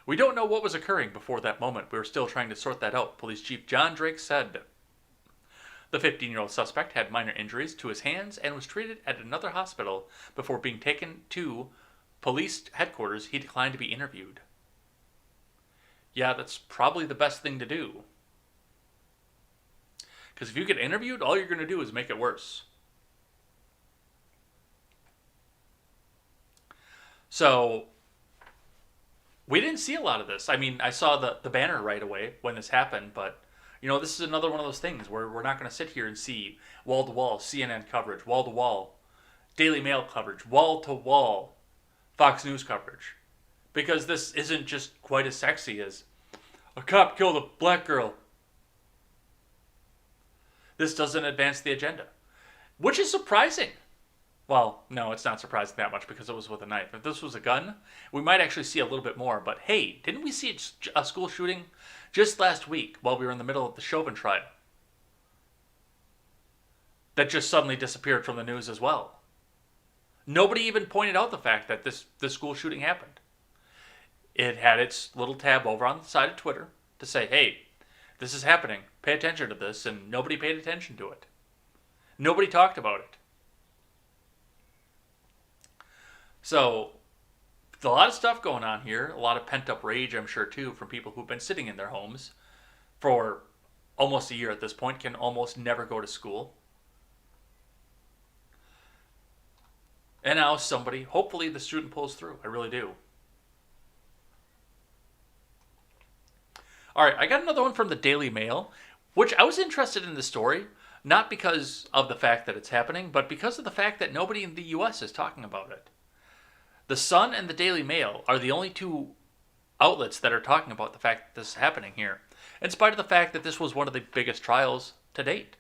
We don't know what was occurring before that moment. We were still trying to sort that out, Police Chief John Drake said. The 15-year-old suspect had minor injuries to his hands and was treated at another hospital before being taken to police headquarters. He declined to be interviewed. Yeah, that's probably the best thing to do. Because if you get interviewed, all you're going to do is make it worse. So, we didn't see a lot of this. I mean, I saw the banner right away when this happened, but, you know, this is another one of those things where we're not going to sit here and see wall-to-wall CNN coverage, wall-to-wall Daily Mail coverage, wall-to-wall Fox News coverage. Because this isn't just quite as sexy as a cop killed a black girl. This doesn't advance the agenda, which is surprising. Well, no, it's not surprising that much because it was with a knife. If this was a gun, we might actually see a little bit more. But hey, didn't we see a school shooting just last week while we were in the middle of the Chauvin trial? That just suddenly disappeared from the news as well. Nobody even pointed out the fact that this school shooting happened. It had its little tab over on the side of Twitter to say, hey, this is happening. Pay attention to this, and nobody paid attention to it. Nobody talked about it. So, a lot of stuff going on here. A lot of pent-up rage, I'm sure, too, from people who've been sitting in their homes for almost a year at this point, can almost never go to school. And now somebody, hopefully the student pulls through. I really do. All right, I got another one from the Daily Mail, which I was interested in this story, not because of the fact that it's happening, but because of the fact that nobody in the U.S. is talking about it. The Sun and the Daily Mail are the only two outlets that are talking about the fact that this is happening here, in spite of the fact that this was one of the biggest trials to date.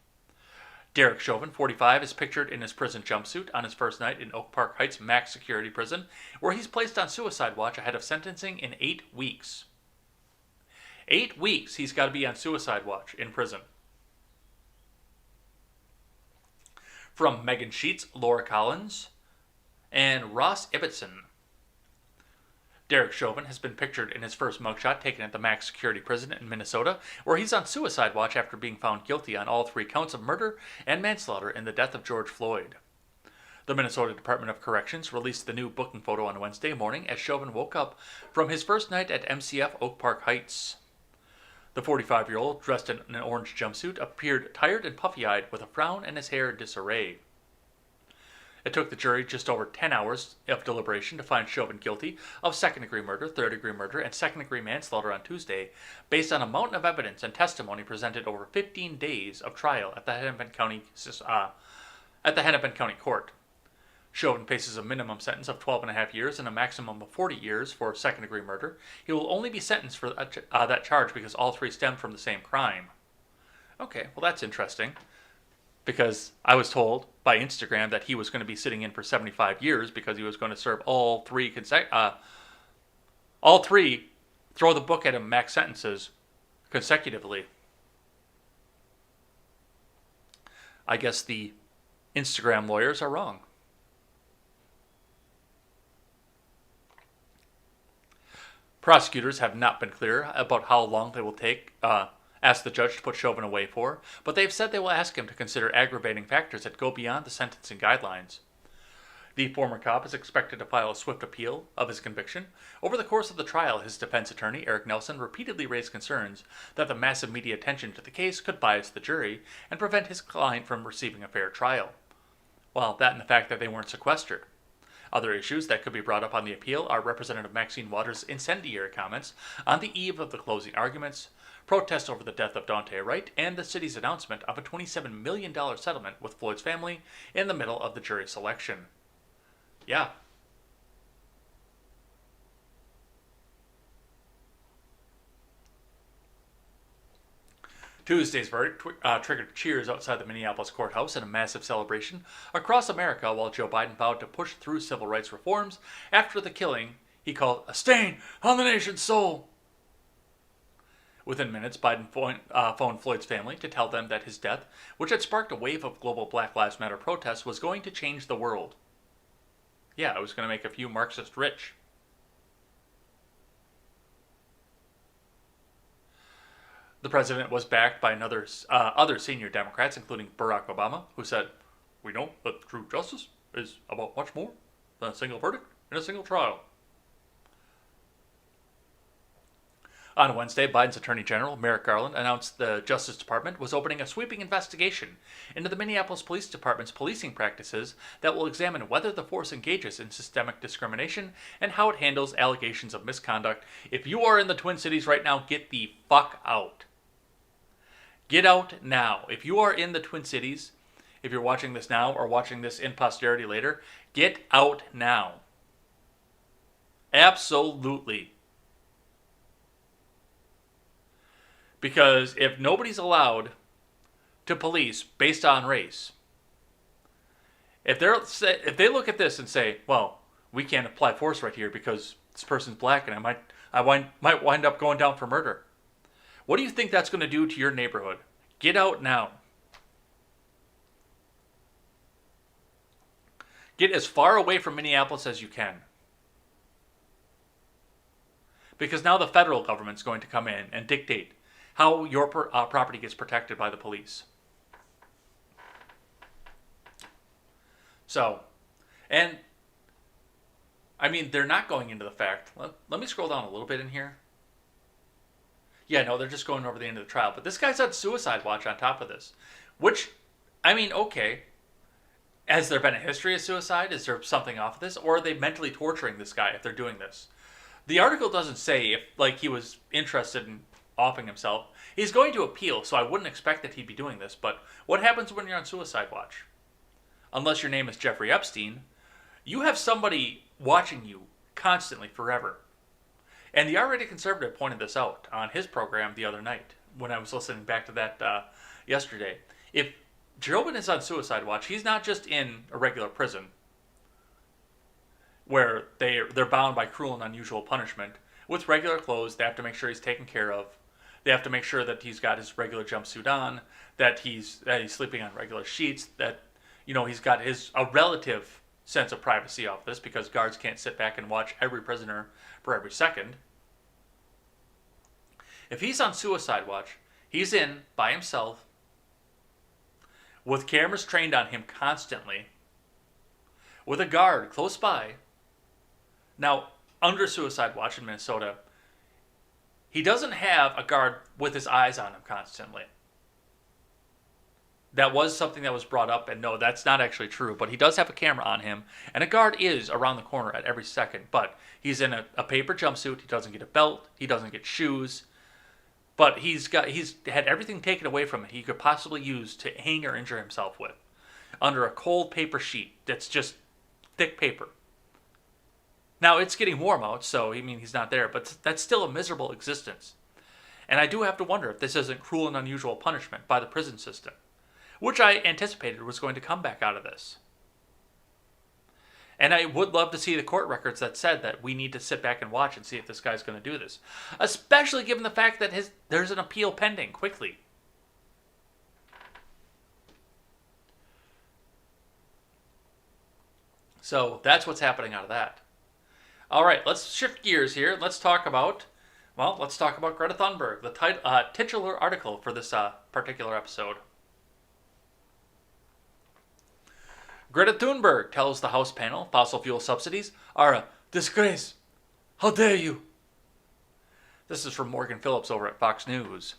Derek Chauvin, 45, is pictured in his prison jumpsuit on his first night in Oak Park Heights max security prison, where he's placed on suicide watch ahead of sentencing in 8 weeks. 8 weeks he's got to be on suicide watch in prison. From Megan Sheets, Laura Collins, and Ross Ibbotson. Derek Chauvin has been pictured in his first mugshot taken at the max security prison in Minnesota, where he's on suicide watch after being found guilty on all 3 counts of murder and manslaughter in the death of George Floyd. The Minnesota Department of Corrections released the new booking photo on Wednesday morning as Chauvin woke up from his first night at MCF Oak Park Heights. The 45-year-old, dressed in an orange jumpsuit, appeared tired and puffy-eyed with a frown and his hair in disarray. It took the jury just over 10 hours of deliberation to find Chauvin guilty of second-degree murder, third-degrry murder, and second-degree manslaughter on Tuesday, based on a mountain of evidence and testimony presented over 15 days of trial at the Hennepin County Court. Chauvin faces a minimum sentence of 12 and a half years and a maximum of 40 years for second-degree murder. He will only be sentenced for that charge because all three stem from the same crime. Okay, well that's interesting. Because I was told by Instagram that he was going to be sitting in for 75 years because he was going to serve all three throw the book at him max sentences consecutively. I guess the Instagram lawyers are wrong. Prosecutors have not been clear about how long they will ask the judge to put Chauvin away for, but they've said they will ask him to consider aggravating factors that go beyond the sentencing guidelines. The former cop is expected to file a swift appeal of his conviction. Over the course of the trial, his defense attorney, Eric Nelson, repeatedly raised concerns that the massive media attention to the case could bias the jury and prevent his client from receiving a fair trial. Well, that and the fact that they weren't sequestered. Other issues that could be brought up on the appeal are Representative Maxine Waters' incendiary comments on the eve of the closing arguments, protests over the death of Daunte Wright, and the city's announcement of a $27 million settlement with Floyd's family in the middle of the jury selection. Yeah. Tuesday's verdict triggered cheers outside the Minneapolis courthouse and a massive celebration across America while Joe Biden vowed to push through civil rights reforms after the killing he called a stain on the nation's soul. Within minutes, Biden phoned Floyd's family to tell them that his death, which had sparked a wave of global Black Lives Matter protests, was going to change the world. Yeah, it was going to make a few Marxists rich. The president was backed by other senior Democrats, including Barack Obama, who said, "We know that true justice is about much more than a single verdict in a single trial." On Wednesday, Biden's Attorney General, Merrick Garland, announced the Justice Department was opening a sweeping investigation into the Minneapolis Police Department's policing practices that will examine whether the force engages in systemic discrimination and how it handles allegations of misconduct. If you are in the Twin Cities right now, get the fuck out. Get out now. If you are in the Twin Cities, if you're watching this now or watching this in posterity later, get out now. Absolutely. Because if nobody's allowed to police based on race, if they look at this and say, well, we can't apply force right here because this person's black and I might wind up going down for murder. What do you think that's going to do to your neighborhood? Get out now. Get as far away from Minneapolis as you can. Because now the federal government's going to come in and dictate how your property gets protected by the police. So, and I mean, they're not going into the fact. Let me scroll down a little bit in here. Yeah, no, they're just going over the end of the trial. But this guy's on suicide watch on top of this. Which, I mean, okay. Has there been a history of suicide? Is there something off of this? Or are they mentally torturing this guy if they're doing this? The article doesn't say if, like, he was interested in offing himself. He's going to appeal, so I wouldn't expect that he'd be doing this. But what happens when you're on suicide watch? Unless your name is Jeffrey Epstein, you have somebody watching you constantly forever. And the R-rated conservative pointed this out on his program the other night when I was listening back to that yesterday. If Chauvin is on suicide watch, he's not just in a regular prison where they're bound by cruel and unusual punishment. With regular clothes, they have to make sure he's taken care of. They have to make sure that he's got his regular jumpsuit on, that he's sleeping on regular sheets, that he's got a relative sense of privacy off this because guards can't sit back and watch every prisoner for every second. If he's on suicide watch, he's in by himself with cameras trained on him constantly, with a guard close by. Now, under suicide watch in Minnesota, he doesn't have a guard with his eyes on him constantly. That was something that was brought up, and no, that's not actually true, but he does have a camera on him, and a guard is around the corner at every second, but he's in a paper jumpsuit, he doesn't get a belt, he doesn't get shoes, but he's had everything taken away from him he could possibly use to hang or injure himself with, under a cold paper sheet that's just thick paper. Now, it's getting warm out, so he's not there, but that's still a miserable existence. And I do have to wonder if this isn't cruel and unusual punishment by the prison system, which I anticipated was going to come back out of this. And I would love to see the court records that said that we need to sit back and watch and see if this guy's going to do this, especially given the fact that there's an appeal pending quickly. So that's what's happening out of that. All right, let's shift gears here. Let's talk about Greta Thunberg, the titular article for this particular episode. Greta Thunberg tells the House panel fossil fuel subsidies are a disgrace. How dare you? This is from Morgan Phillips over at Fox News.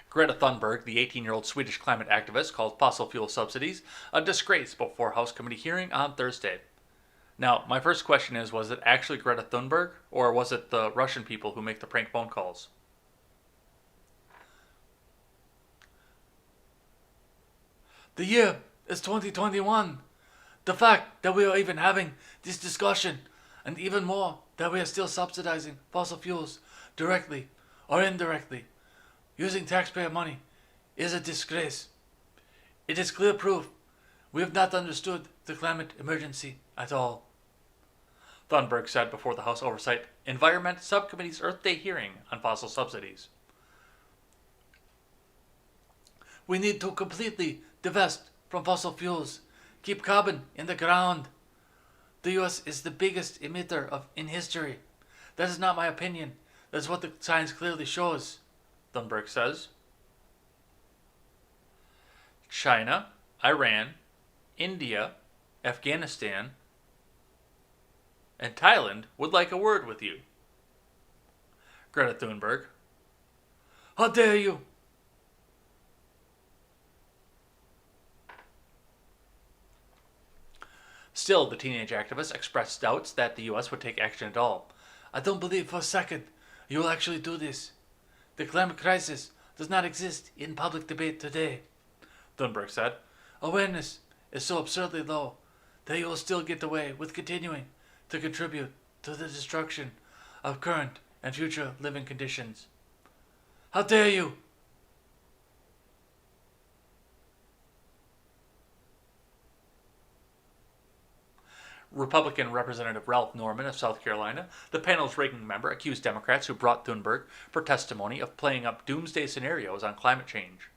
Greta Thunberg, the 18-year-old Swedish climate activist, called fossil fuel subsidies a disgrace before House committee hearing on Thursday. Now, my first question is, was it actually Greta Thunberg, or was it the Russian people who make the prank phone calls? The year is 2021. The fact that we are even having this discussion, and even more, that we are still subsidizing fossil fuels directly or indirectly, using taxpayer money, is a disgrace. It is clear proof we have not understood the climate emergency at all, Thunberg said before the House Oversight Environment Subcommittee's Earth Day hearing on fossil subsidies. We need to completely divest from fossil fuels, keep carbon in the ground. The U.S. is the biggest emitter in history. That is not my opinion. That's what the science clearly shows, Thunberg says. China, Iran, India, Afghanistan, and Thailand would like a word with you. Greta Thunberg. How dare you? Still, the teenage activist expressed doubts that the U.S. would take action at all. I don't believe for a second you will actually do this. The climate crisis does not exist in public debate today, Thunberg said. Awareness is so absurdly low that you will still get away with continuing to contribute to the destruction of current and future living conditions. How dare you? Republican Representative Ralph Norman of South Carolina, the panel's ranking member, accused Democrats who brought Thunberg for testimony of playing up doomsday scenarios on climate change.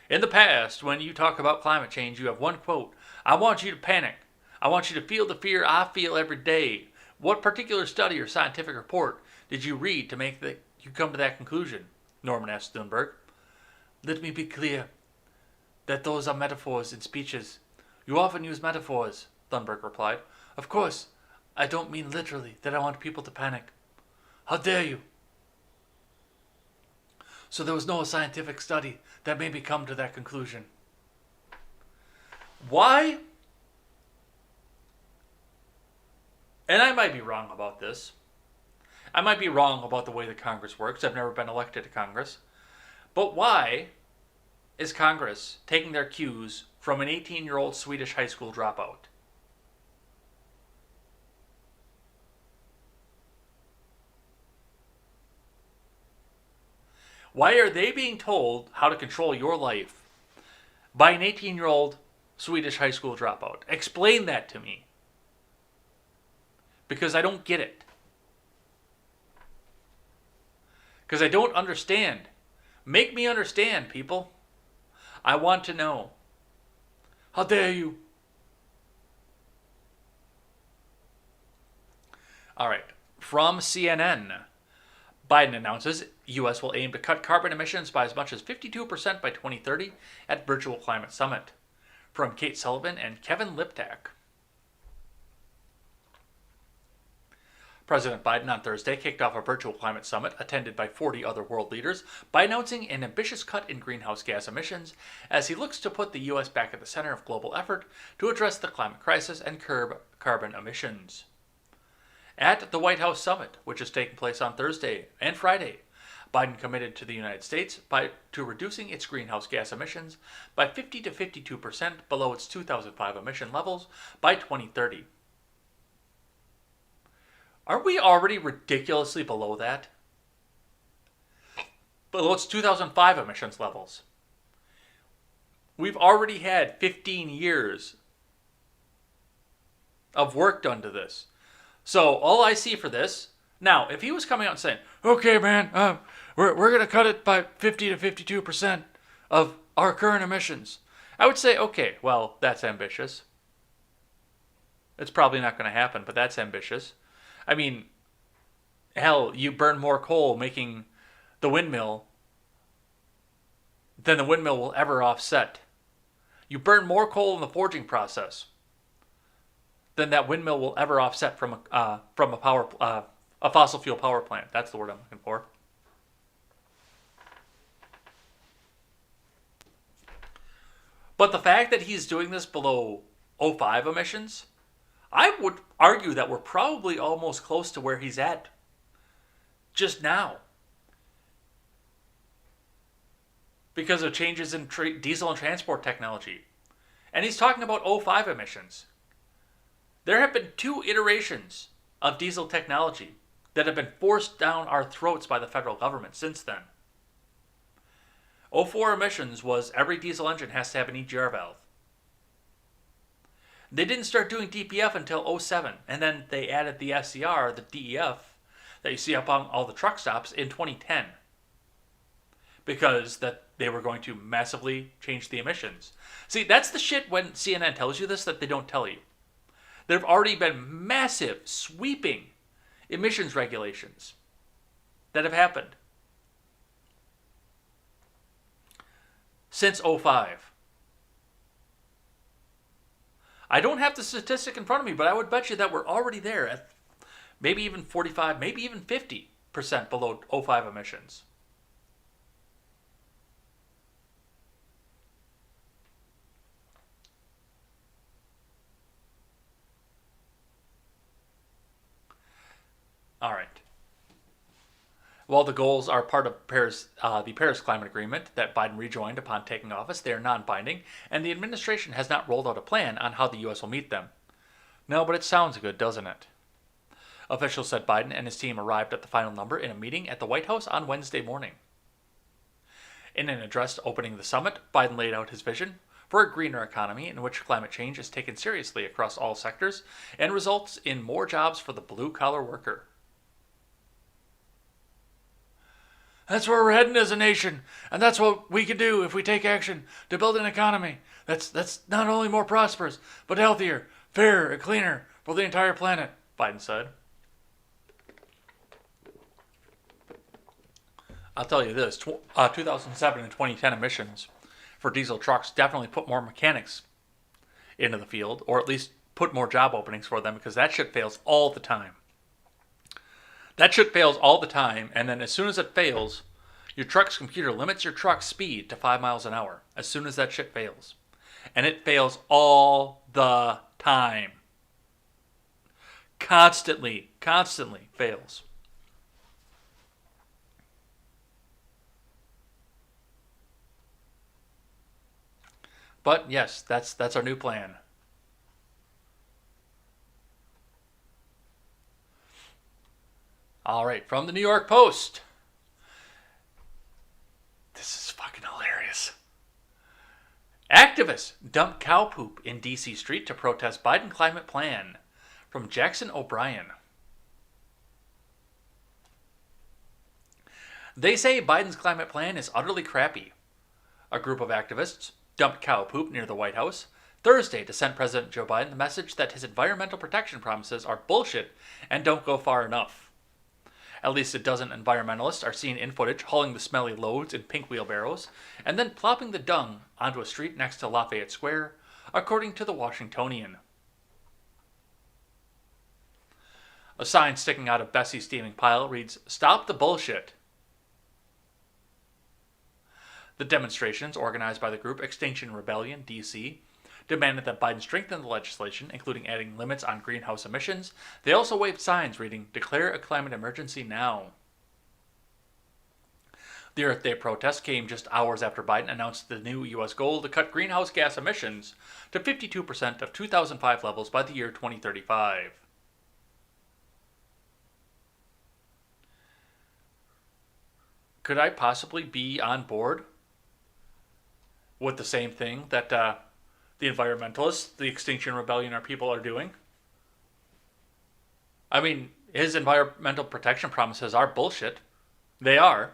In the past, when you talk about climate change, you have one quote: I want you to panic. I want you to feel the fear I feel every day. What particular study or scientific report did you read to make you come to that conclusion? Norman asked Thunberg. Let me be clear that those are metaphors in speeches. You often use metaphors, Thunberg replied. Of course, I don't mean literally that I want people to panic. How dare you? So there was no scientific study that made me come to that conclusion. Why? And I might be wrong about this. I might be wrong about the way that Congress works. I've never been elected to Congress. But why is Congress taking their cues from an 18-year-old Swedish high school dropout? Why are they being told how to control your life by an 18-year-old Swedish high school dropout? Explain that to me. Because I don't get it. Because I don't understand. Make me understand, people. I want to know. How dare you? All right. From CNN. Biden announces U.S. will aim to cut carbon emissions by as much as 52% by 2030 at Virtual Climate Summit. From Kate Sullivan and Kevin Liptak. President Biden on Thursday kicked off a virtual climate summit attended by 40 other world leaders by announcing an ambitious cut in greenhouse gas emissions as he looks to put the U.S. back at the center of global effort to address the climate crisis and curb carbon emissions. At the White House summit, which is taking place on Thursday and Friday, Biden committed to the United States to reducing its greenhouse gas emissions by 50 to 52% below its 2005 emission levels by 2030. Aren't we already ridiculously below that? Below its 2005 emissions levels. We've already had 15 years of work done to this. So all I see for this, now, if he was coming out and saying, okay, man, we're going to cut it by 50 to 52% of our current emissions, I would say, okay, well, that's ambitious. It's probably not going to happen, but that's ambitious. I mean, hell, you burn more coal making the windmill than the windmill will ever offset. You burn more coal in the forging process than that windmill will ever offset from a fossil fuel power plant. That's the word I'm looking for. But the fact that he's doing this below 05 emissions, I would argue that we're probably almost close to where he's at just now. Because of changes in diesel and transport technology. And he's talking about 05 emissions. There have been 2 iterations of diesel technology that have been forced down our throats by the federal government since then. 04 emissions was every diesel engine has to have an EGR valve. They didn't start doing DPF until 07, and then they added the SCR, the DEF, that you see up on all the truck stops in 2010. Because that they were going to massively change the emissions. See, that's the shit when CNN tells you this that they don't tell you. There have already been massive, sweeping emissions regulations that have happened since 05. I don't have the statistic in front of me, but I would bet you that we're already there at maybe even 45, maybe even 50% below 05 emissions. All right. While the goals are part of the Paris Climate Agreement that Biden rejoined upon taking office, they are non-binding, and the administration has not rolled out a plan on how the U.S. will meet them. No, but it sounds good, doesn't it? Officials said Biden and his team arrived at the final number in a meeting at the White House on Wednesday morning. In an address opening the summit, Biden laid out his vision for a greener economy in which climate change is taken seriously across all sectors and results in more jobs for the blue-collar worker. That's where we're heading as a nation, and that's what we can do if we take action to build an economy that's not only more prosperous, but healthier, fairer, and cleaner for the entire planet, Biden said. I'll tell you this, 2007 and 2010 emissions for diesel trucks definitely put more mechanics into the field, or at least put more job openings for them, because that shit fails all the time. That shit fails all the time, and then as soon as it fails, your truck's computer limits your truck's speed to 5 miles an hour as soon as that shit fails. And it fails all the time. Constantly fails. But yes, that's our new plan. All right, from the New York Post. This is fucking hilarious. Activists dump cow poop in D.C. street to protest Biden climate plan. From Jackson O'Brien. They say Biden's climate plan is utterly crappy. A group of activists dumped cow poop near the White House Thursday to send President Joe Biden the message that his environmental protection promises are bullshit and don't go far enough. At least a dozen environmentalists are seen in footage hauling the smelly loads in pink wheelbarrows and then plopping the dung onto a street next to Lafayette Square, according to the Washingtonian. A sign sticking out of Bessie's steaming pile reads, "Stop the bullshit." The demonstrations, organized by the group Extinction Rebellion, D.C., demanded that Biden strengthen the legislation, including adding limits on greenhouse emissions. They also waved signs reading, "Declare a climate emergency now." The Earth Day protest came just hours after Biden announced the new U.S. goal to cut greenhouse gas emissions to 52% of 2005 levels by the year 2035. Could I possibly be on board with the same thing that the environmentalists, the Extinction Rebellion, our people are doing? I mean, his environmental protection promises are bullshit. They are.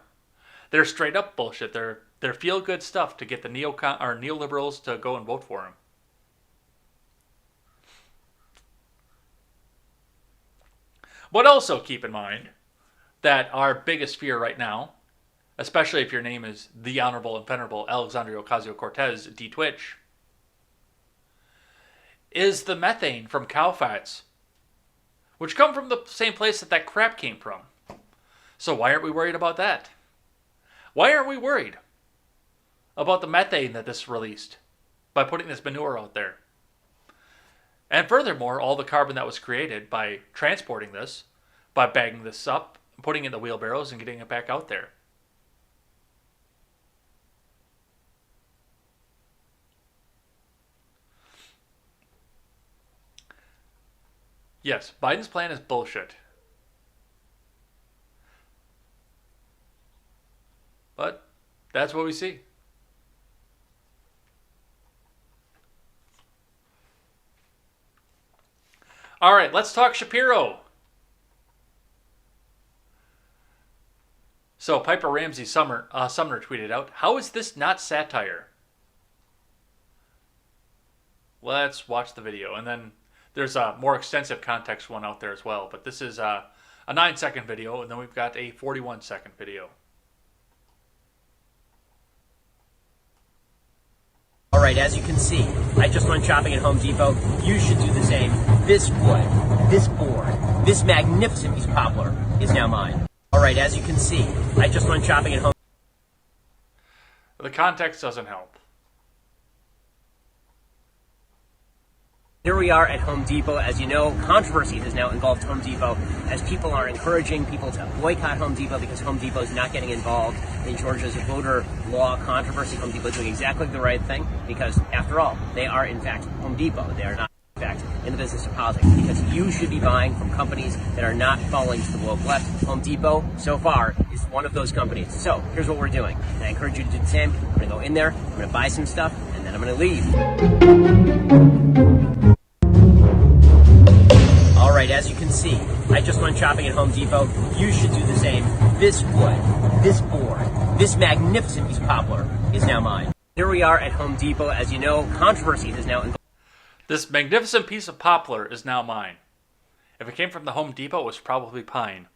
They're straight up bullshit. They're feel good stuff to get the neoliberals to go and vote for him. But also keep in mind that our biggest fear right now, especially if your name is the Honorable and Venerable Alexandria Ocasio-Cortez, D-Twitch, is the methane from cow fats, which come from the same place that crap came from. So why aren't we worried about that? Why aren't we worried about the methane that this released by putting this manure out there? And furthermore, all the carbon that was created by transporting this, by bagging this up, putting it in the wheelbarrows and getting it back out there. Yes, Biden's plan is bullshit. But that's what we see. All right, let's talk Shapiro. So Piper Ramsey Sumner tweeted out, "How is this not satire?" Let's watch the video, and then there's a more extensive context one out there as well. But this is a 9-second video, and then we've got a 41-second video. All right, as you can see, I just went shopping at Home Depot. You should do the same. This wood, this board, this magnificent piece of poplar is now mine. All right, as you can see, I just went shopping at Home. The context doesn't help. Here we are at Home Depot. As you know, controversy has now involved Home Depot as people are encouraging people to boycott Home Depot because Home Depot is not getting involved in Georgia's voter law controversy. Home Depot is doing exactly the right thing because, after all, they are in fact Home Depot. They are not in fact in the business of politics because you should be buying from companies that are not falling to the woke left. Home Depot, so far, is one of those companies. So here's what we're doing. And I encourage you to do the same. I'm going to go in there, I'm going to buy some stuff, and then I'm going to leave. All right, as you can see, I just went shopping at Home Depot. You should do the same. This wood, this board, this magnificent piece of poplar is now mine. Here we are at Home Depot. As you know, controversy has now involved. This magnificent piece of poplar is now mine. If it came from the Home Depot, it was probably pine.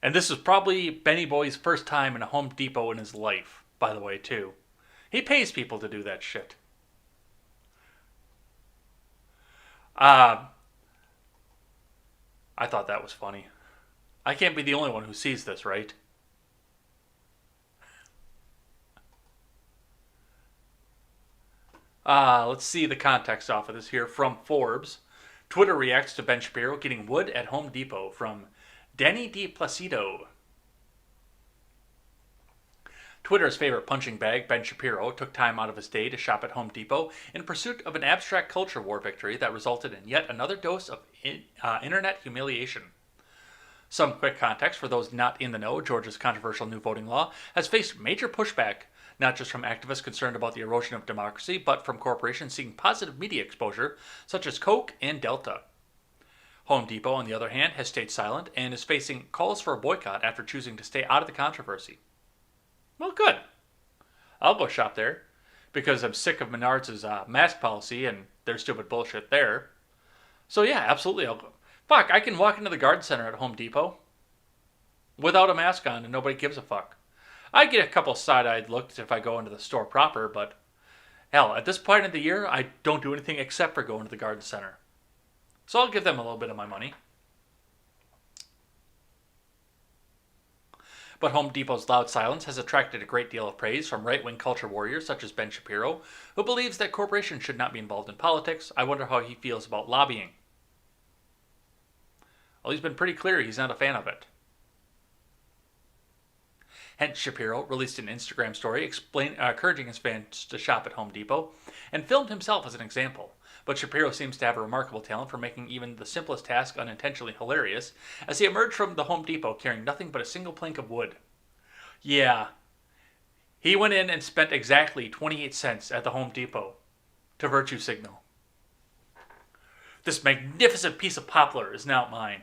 And this is probably Benny Boy's first time in a Home Depot in his life, by the way, too. He pays people to do that shit. I thought that was funny. I can't be the only one who sees this, right? Let's see the context off of this here from Forbes. Twitter reacts to Ben Shapiro getting wood at Home Depot from Danny D. Placido. Twitter's favorite punching bag, Ben Shapiro, took time out of his day to shop at Home Depot in pursuit of an abstract culture war victory that resulted in yet another dose of internet humiliation. Some quick context for those not in the know: Georgia's controversial new voting law has faced major pushback, not just from activists concerned about the erosion of democracy, but from corporations seeking positive media exposure, such as Coke and Delta. Home Depot, on the other hand, has stayed silent and is facing calls for a boycott after choosing to stay out of the controversy. Well, good. I'll go shop there because I'm sick of Menards' mask policy and their stupid bullshit there. So yeah, absolutely. I'll go. Fuck, I can walk into the garden center at Home Depot without a mask on and nobody gives a fuck. I get a couple side-eyed looks if I go into the store proper, but hell, at this point of the year, I don't do anything except for going to the garden center. So I'll give them a little bit of my money. But Home Depot's loud silence has attracted a great deal of praise from right-wing culture warriors such as Ben Shapiro, who believes that corporations should not be involved in politics. I wonder how he feels about lobbying. Well, he's been pretty clear he's not a fan of it. Hence, Shapiro released an Instagram story encouraging his fans to shop at Home Depot and filmed himself as an example. But Shapiro seems to have a remarkable talent for making even the simplest task unintentionally hilarious, as he emerged from the Home Depot carrying nothing but a single plank of wood. Yeah, he went in and spent exactly 28 cents at the Home Depot to virtue signal. This magnificent piece of poplar is now mine.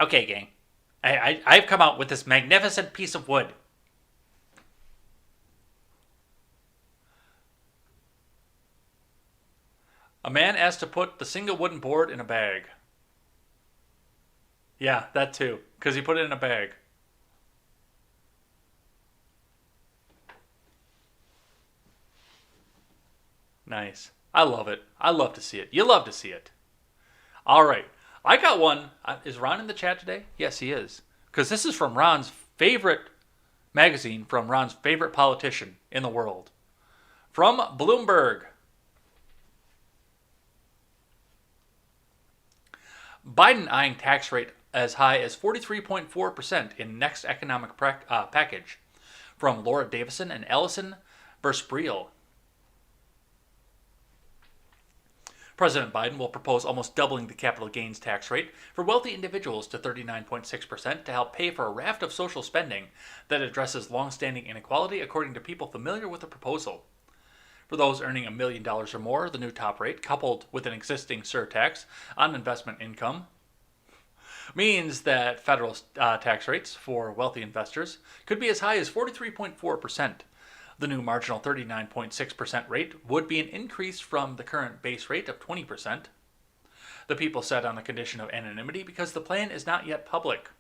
Okay, gang. I've come out with this magnificent piece of wood. A man asked to put the single wooden board in a bag. Yeah, that too, because he put it in a bag. Nice. I love it. I love to see it. You love to see it. All right. I got one. Is Ron in the chat today? Yes, he is. Because this is from Ron's favorite magazine, from Ron's favorite politician in the world. From Bloomberg. Biden eyeing tax rate as high as 43.4% in next economic package. From Laura Davison and Allison Verspreel. President Biden will propose almost doubling the capital gains tax rate for wealthy individuals to 39.6% to help pay for a raft of social spending that addresses long-standing inequality, according to people familiar with the proposal. For those earning $1 million or more, the new top rate, coupled with an existing surtax on investment income, means that federal tax rates for wealthy investors could be as high as 43.4%. The new marginal 39.6% rate would be an increase from the current base rate of 20%. The people said on the condition of anonymity because the plan is not yet public.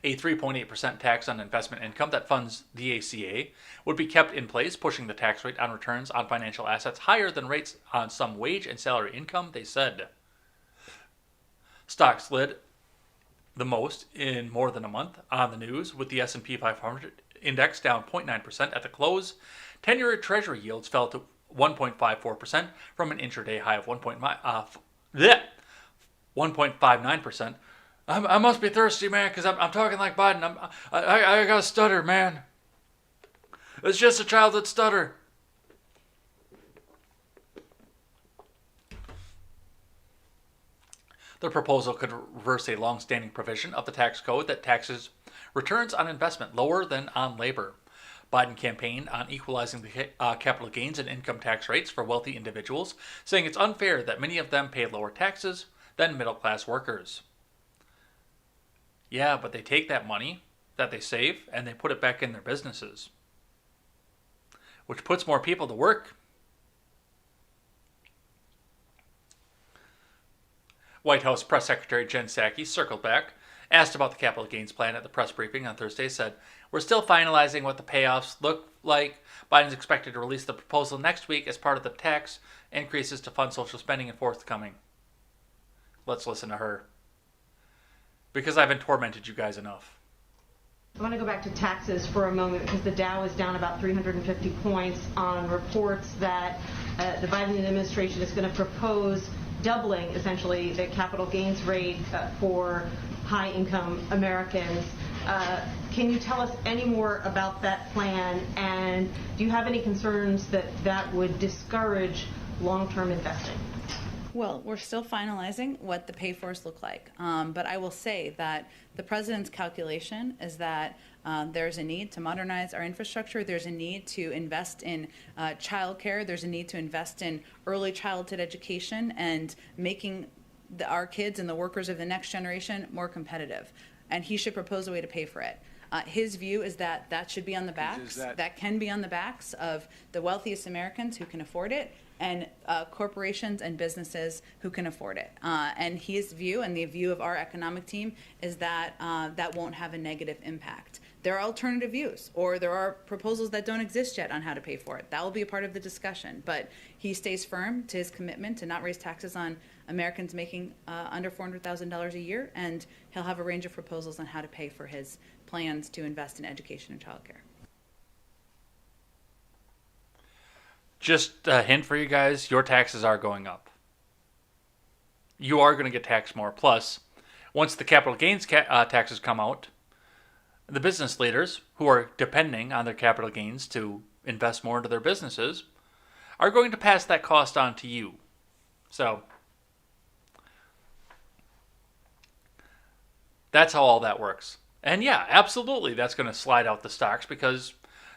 A 3.8% tax on investment income that funds the ACA would be kept in place, pushing the tax rate on returns on financial assets higher than rates on some wage and salary income, they said. Stocks slid the most in more than a month on the news, with the S&P 500 index down 0.9% at the close. 10-year Treasury yields fell to 1.54% from an intraday high of 1.59%. I must be thirsty, man, because I'm talking like Biden. I got a stutter, man. It's just a childhood stutter. The proposal could reverse a long-standing provision of the tax code that taxes returns on investment lower than on labor. Biden campaigned on equalizing the capital gains and income tax rates for wealthy individuals, saying it's unfair that many of them pay lower taxes than middle-class workers. Yeah, but they take that money that they save and they put it back in their businesses, which puts more people to work. White House Press Secretary Jen Psaki circled back, asked about the capital gains plan at the press briefing on Thursday, said, "We're still finalizing what the payoffs look like. Biden's expected to release the proposal next week as part of the tax increases to fund social spending and forthcoming." Let's listen to her, because I've been tormented you guys enough. I want to go back to taxes for a moment, because the Dow is down about 350 points on reports that the Biden administration is going to propose doubling, essentially, the capital gains rate for high-income Americans. Can you tell us any more about that plan, and do you have any concerns that that would discourage long-term investing? Well, we're still finalizing what the pay-fors look like, but I will say that the president's calculation is that there's a need to modernize our infrastructure, there's a need to invest in childcare, there's a need to invest in early childhood education and making our kids and the workers of the next generation more competitive, and he should propose a way to pay for it. His view is that that should be on the backs, that can be on the backs of the wealthiest Americans who can afford it, and corporations and businesses who can afford it. And his view and the view of our economic team is that that won't have a negative impact. There are alternative views, or there are proposals that don't exist yet on how to pay for it. That will be a part of the discussion. But he stays firm to his commitment to not raise taxes on Americans making under $400,000 a year, and he'll have a range of proposals on how to pay for his plans to invest in education and childcare. Just a hint for you guys, your taxes are going up. you are going to get taxed more. Plus, once the capital gains taxes come out, the business leaders who are depending on their capital gains to invest more into their businesses are going to pass that cost on to you. So that's how all that works. And yeah, absolutely, that's going to slide out the stocks because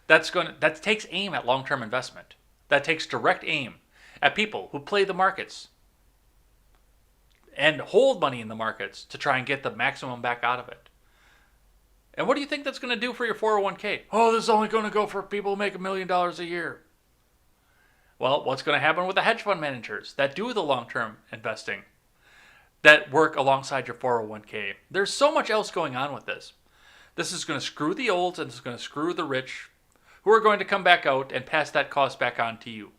that takes aim at long-term investment. That takes direct aim at people who play the markets and hold money in the markets to try and get the maximum back out of it. And what do you think that's going to do for your 401k? Oh, this is only going to go for people who make $1 million a year. Well, what's going to happen with the hedge fund managers that do the long-term investing, that work alongside your 401k? There's so much else going on with this. This is going to screw the olds and it's going to screw the rich, who are going to come back out and pass that cost back on to you.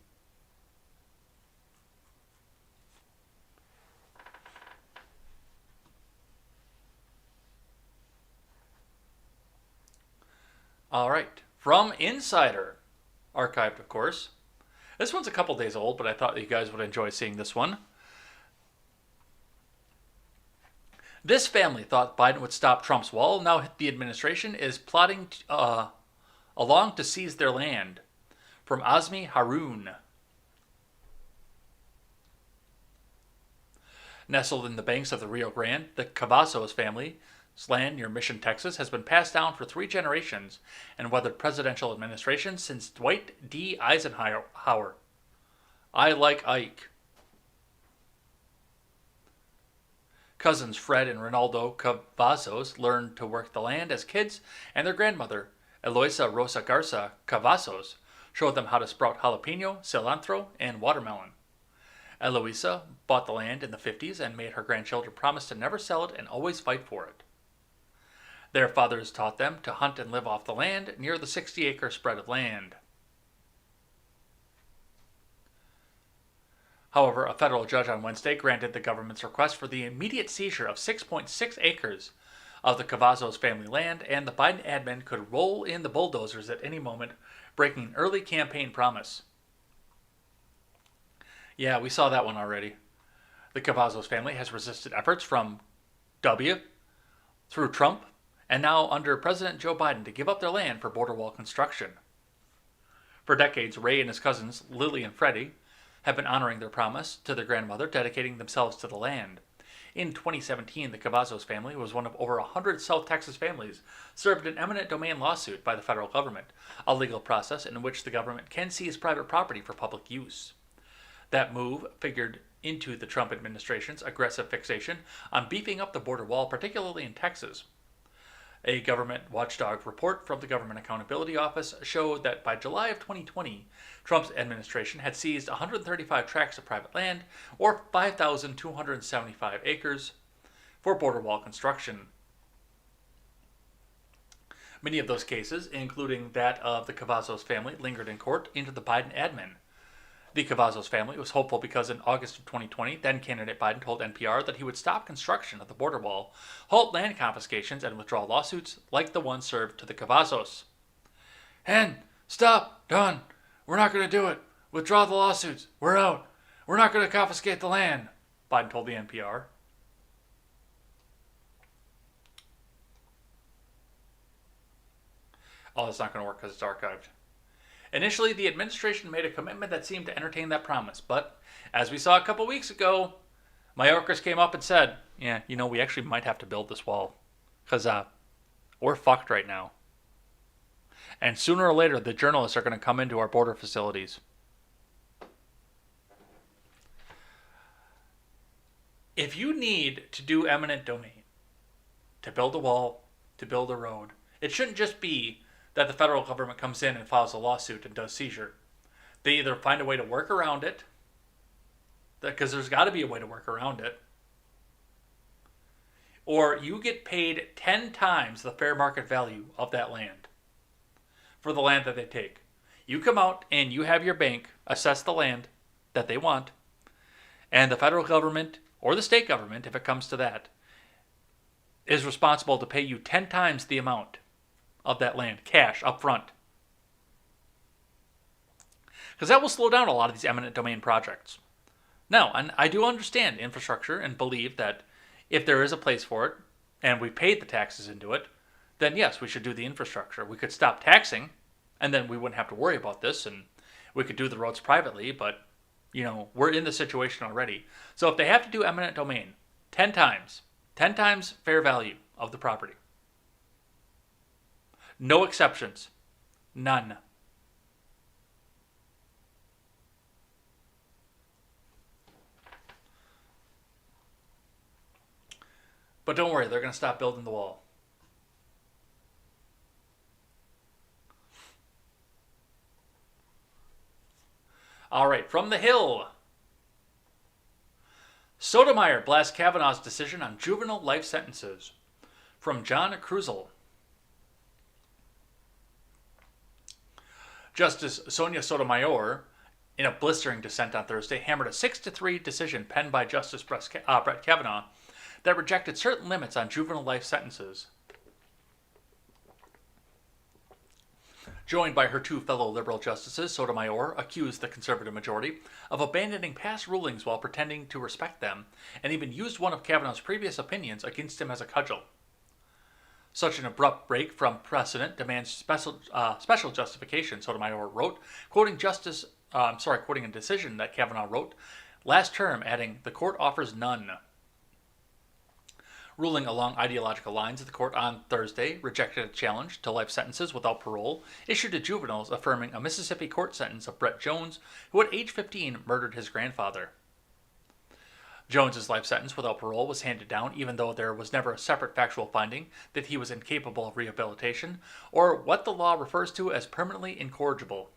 All right, from Insider, archived of course. This one's a couple days old, but I thought you guys would enjoy seeing this one. This family thought Biden would stop Trump's wall. Now the administration is plotting along to seize their land. From Azmi Haroon. Nestled in the banks of the Rio Grande, the Cavazos family's land near Mission, Texas, has been passed down for 3 generations and weathered presidential administrations since Dwight D. Eisenhower. I like Ike. Cousins Fred and Ronaldo Cavazos learned to work the land as kids, and their grandmother, Eloisa Rosa Garza Cavazos, showed them how to sprout jalapeno, cilantro, and watermelon. Eloisa bought the land in the 50s and made her grandchildren promise to never sell it and always fight for it. Their fathers taught them to hunt and live off the land near the 60-acre spread of land. However, a federal judge on Wednesday granted the government's request for the immediate seizure of 6.6 acres of the Cavazos family land, and the Biden admin could roll in the bulldozers at any moment, breaking an early campaign promise. Yeah, we saw that one already. The Cavazos family has resisted efforts from W through Trump, and now under President Joe Biden to give up their land for border wall construction. For decades, Ray and his cousins, Lily and Freddie, have been honoring their promise to their grandmother, dedicating themselves to the land. In 2017, the Cavazos family was one of over 100 South Texas families served an eminent domain lawsuit by the federal government, a legal process in which the government can seize private property for public use. That move figured into the Trump administration's aggressive fixation on beefing up the border wall, particularly in Texas. A government watchdog report from the Government Accountability Office showed that by July of 2020, Trump's administration had seized 135 tracts of private land, or 5,275 acres, for border wall construction. Many of those cases, including that of the Cavazos family, lingered in court into the Biden admin. The Cavazos family was hopeful because in August of 2020, then-candidate Biden told NPR that he would stop construction of the border wall, halt land confiscations, and withdraw lawsuits like the one served to the Cavazos. "And stop, done. We're not going to do it. Withdraw the lawsuits. We're out. We're not going to confiscate the land," Biden told the NPR. Oh, that's not going to work because it's archived. Initially, the administration made a commitment that seemed to entertain that promise, but as we saw a couple weeks ago, Mayorkas came up and said, yeah, we actually might have to build this wall because we're fucked right now. And sooner or later, the journalists are going to come into our border facilities. If you need to do eminent domain, to build a wall, to build a road, it shouldn't just be that the federal government comes in and files a lawsuit and does seizure. They either find a way to work around it, because there's got to be a way to work around it, or you get paid 10 times the fair market value of that land for the land that they take. You come out and you have your bank assess the land that they want, and the federal government, or the state government, if it comes to that, is responsible to pay you 10 times the amount of that land, cash, up front. Because that will slow down a lot of these eminent domain projects. No, and I do understand infrastructure and believe that if there is a place for it and we paid the taxes into it, then yes, we should do the infrastructure. We could stop taxing and then we wouldn't have to worry about this and we could do the roads privately, but we're in the situation already. So if they have to do eminent domain 10 times fair value of the property. No exceptions. None. But don't worry, they're going to stop building the wall. All right, from the Hill. Sotomayor blasts Kavanaugh's decision on juvenile life sentences. From John Cruzel. Justice Sonia Sotomayor, in a blistering dissent on Thursday, hammered a 6-3 decision penned by Justice Brett Kavanaugh that rejected certain limits on juvenile life sentences. Joined by her two fellow liberal justices, Sotomayor accused the conservative majority of abandoning past rulings while pretending to respect them, and even used one of Kavanaugh's previous opinions against him as a cudgel. Such an abrupt break from precedent demands special justification, Sotomayor wrote, quoting a decision that Kavanaugh wrote last term, adding, "The court offers none." Ruling along ideological lines, the court on Thursday rejected a challenge to life sentences without parole issued to juveniles, affirming a Mississippi court sentence of Brett Jones, who at age 15 murdered his grandfather. Jones's life sentence without parole was handed down even though there was never a separate factual finding that he was incapable of rehabilitation, or what the law refers to as permanently incorrigible.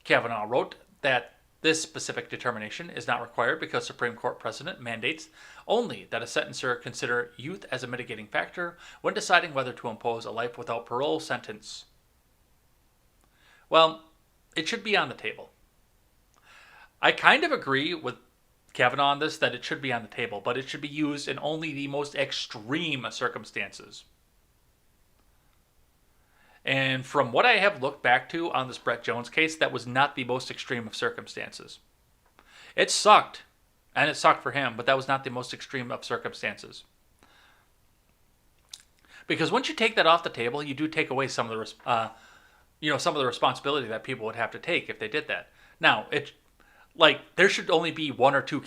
Kavanaugh wrote that this specific determination is not required because Supreme Court precedent mandates only that a sentencer consider youth as a mitigating factor when deciding whether to impose a life without parole sentence. Well, it should be on the table. I kind of agree with Kavanaugh on this, that it should be on the table, but it should be used in only the most extreme circumstances. And from what I have looked back to on this Brett Jones case, that was not the most extreme of circumstances. It sucked, and it sucked for him, but that was not the most extreme of circumstances. Because once you take that off the table, you do take away some of the responsibility that people would have to take if they did that. Now, there should only be one or two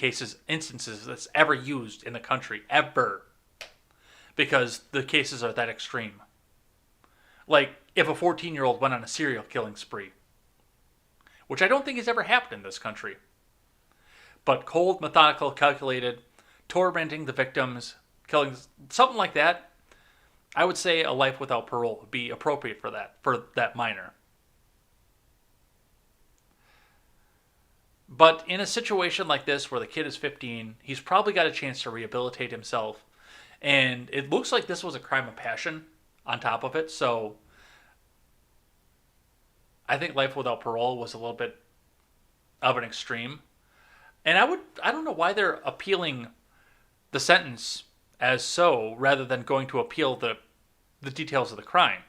instances that's ever used in the country, ever, because the cases are that extreme. Like, if a 14-year-old went on a serial killing spree, which I don't think has ever happened in this country. But cold, methodical, calculated, tormenting the victims, killing, something like that, I would say a life without parole would be appropriate for that minor. But in a situation like this where the kid is 15, he's probably got a chance to rehabilitate himself. And it looks like this was a crime of passion on top of it, so I think life without parole was a little bit of an extreme. And I don't know why they're appealing the sentence as so, rather than going to appeal the details of the crime.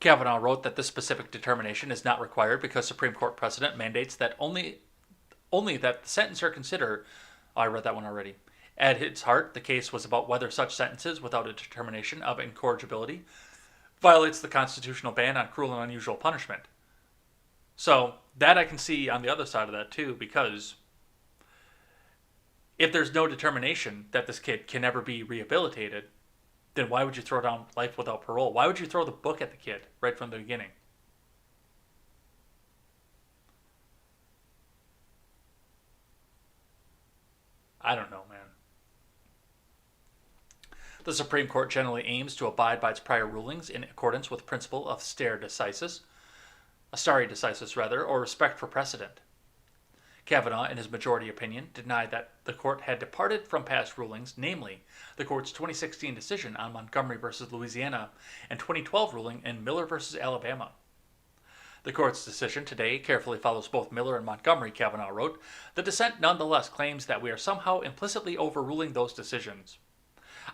Kavanaugh wrote that this specific determination is not required because Supreme Court precedent mandates that only that the sentencer consider. Oh, I read that one already. At its heart, the case was about whether such sentences without a determination of incorrigibility violates the constitutional ban on cruel and unusual punishment. So that I can see on the other side of that too, because if there's no determination that this kid can never be rehabilitated, then why would you throw down life without parole? Why would you throw the book at the kid right from the beginning? I don't know, man. The Supreme Court generally aims to abide by its prior rulings in accordance with the principle of stare decisis, or respect for precedent. Kavanaugh, in his majority opinion, denied that the court had departed from past rulings, namely the court's 2016 decision on Montgomery v. Louisiana and 2012 ruling in Miller v. Alabama. The court's decision today carefully follows both Miller and Montgomery, Kavanaugh wrote. The dissent nonetheless claims that we are somehow implicitly overruling those decisions.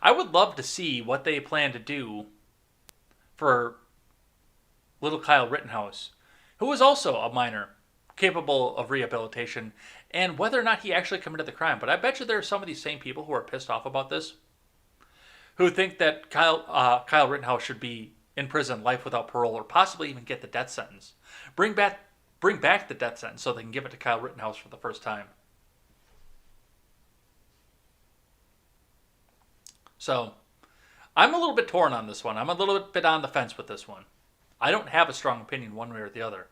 I would love to see what they plan to do for little Kyle Rittenhouse, who was also a minor, capable of rehabilitation, and whether or not he actually committed the crime. But I bet you there are some of these same people who are pissed off about this, who think that Kyle Rittenhouse should be in prison life without parole, or possibly even get the death sentence. Bring back the death sentence so they can give it to Kyle Rittenhouse for the first time. So, I'm a little bit torn on this one. I'm a little bit on the fence with this one. I don't have a strong opinion one way or the other.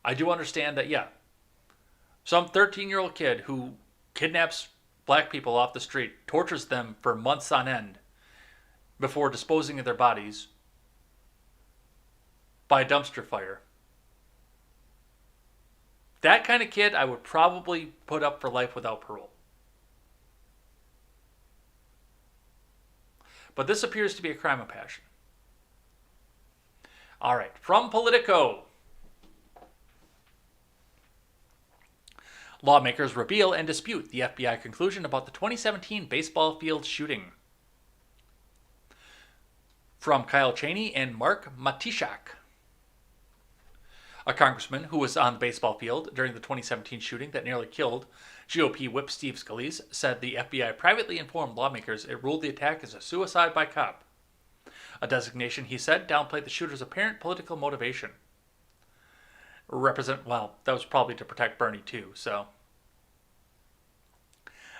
I do understand that, yeah, some 13-year-old kid who kidnaps black people off the street, tortures them for months on end before disposing of their bodies by a dumpster fire. That kind of kid I would probably put up for life without parole. But this appears to be a crime of passion. All right, from Politico. Lawmakers reveal and dispute the FBI conclusion about the 2017 baseball field shooting. From Kyle Cheney and Mark Matishak. A congressman who was on the baseball field during the 2017 shooting that nearly killed GOP whip Steve Scalise said the FBI privately informed lawmakers it ruled the attack as a suicide by cop. A designation, he said, downplayed the shooter's apparent political motivation. Well, that was probably to protect Bernie too, so.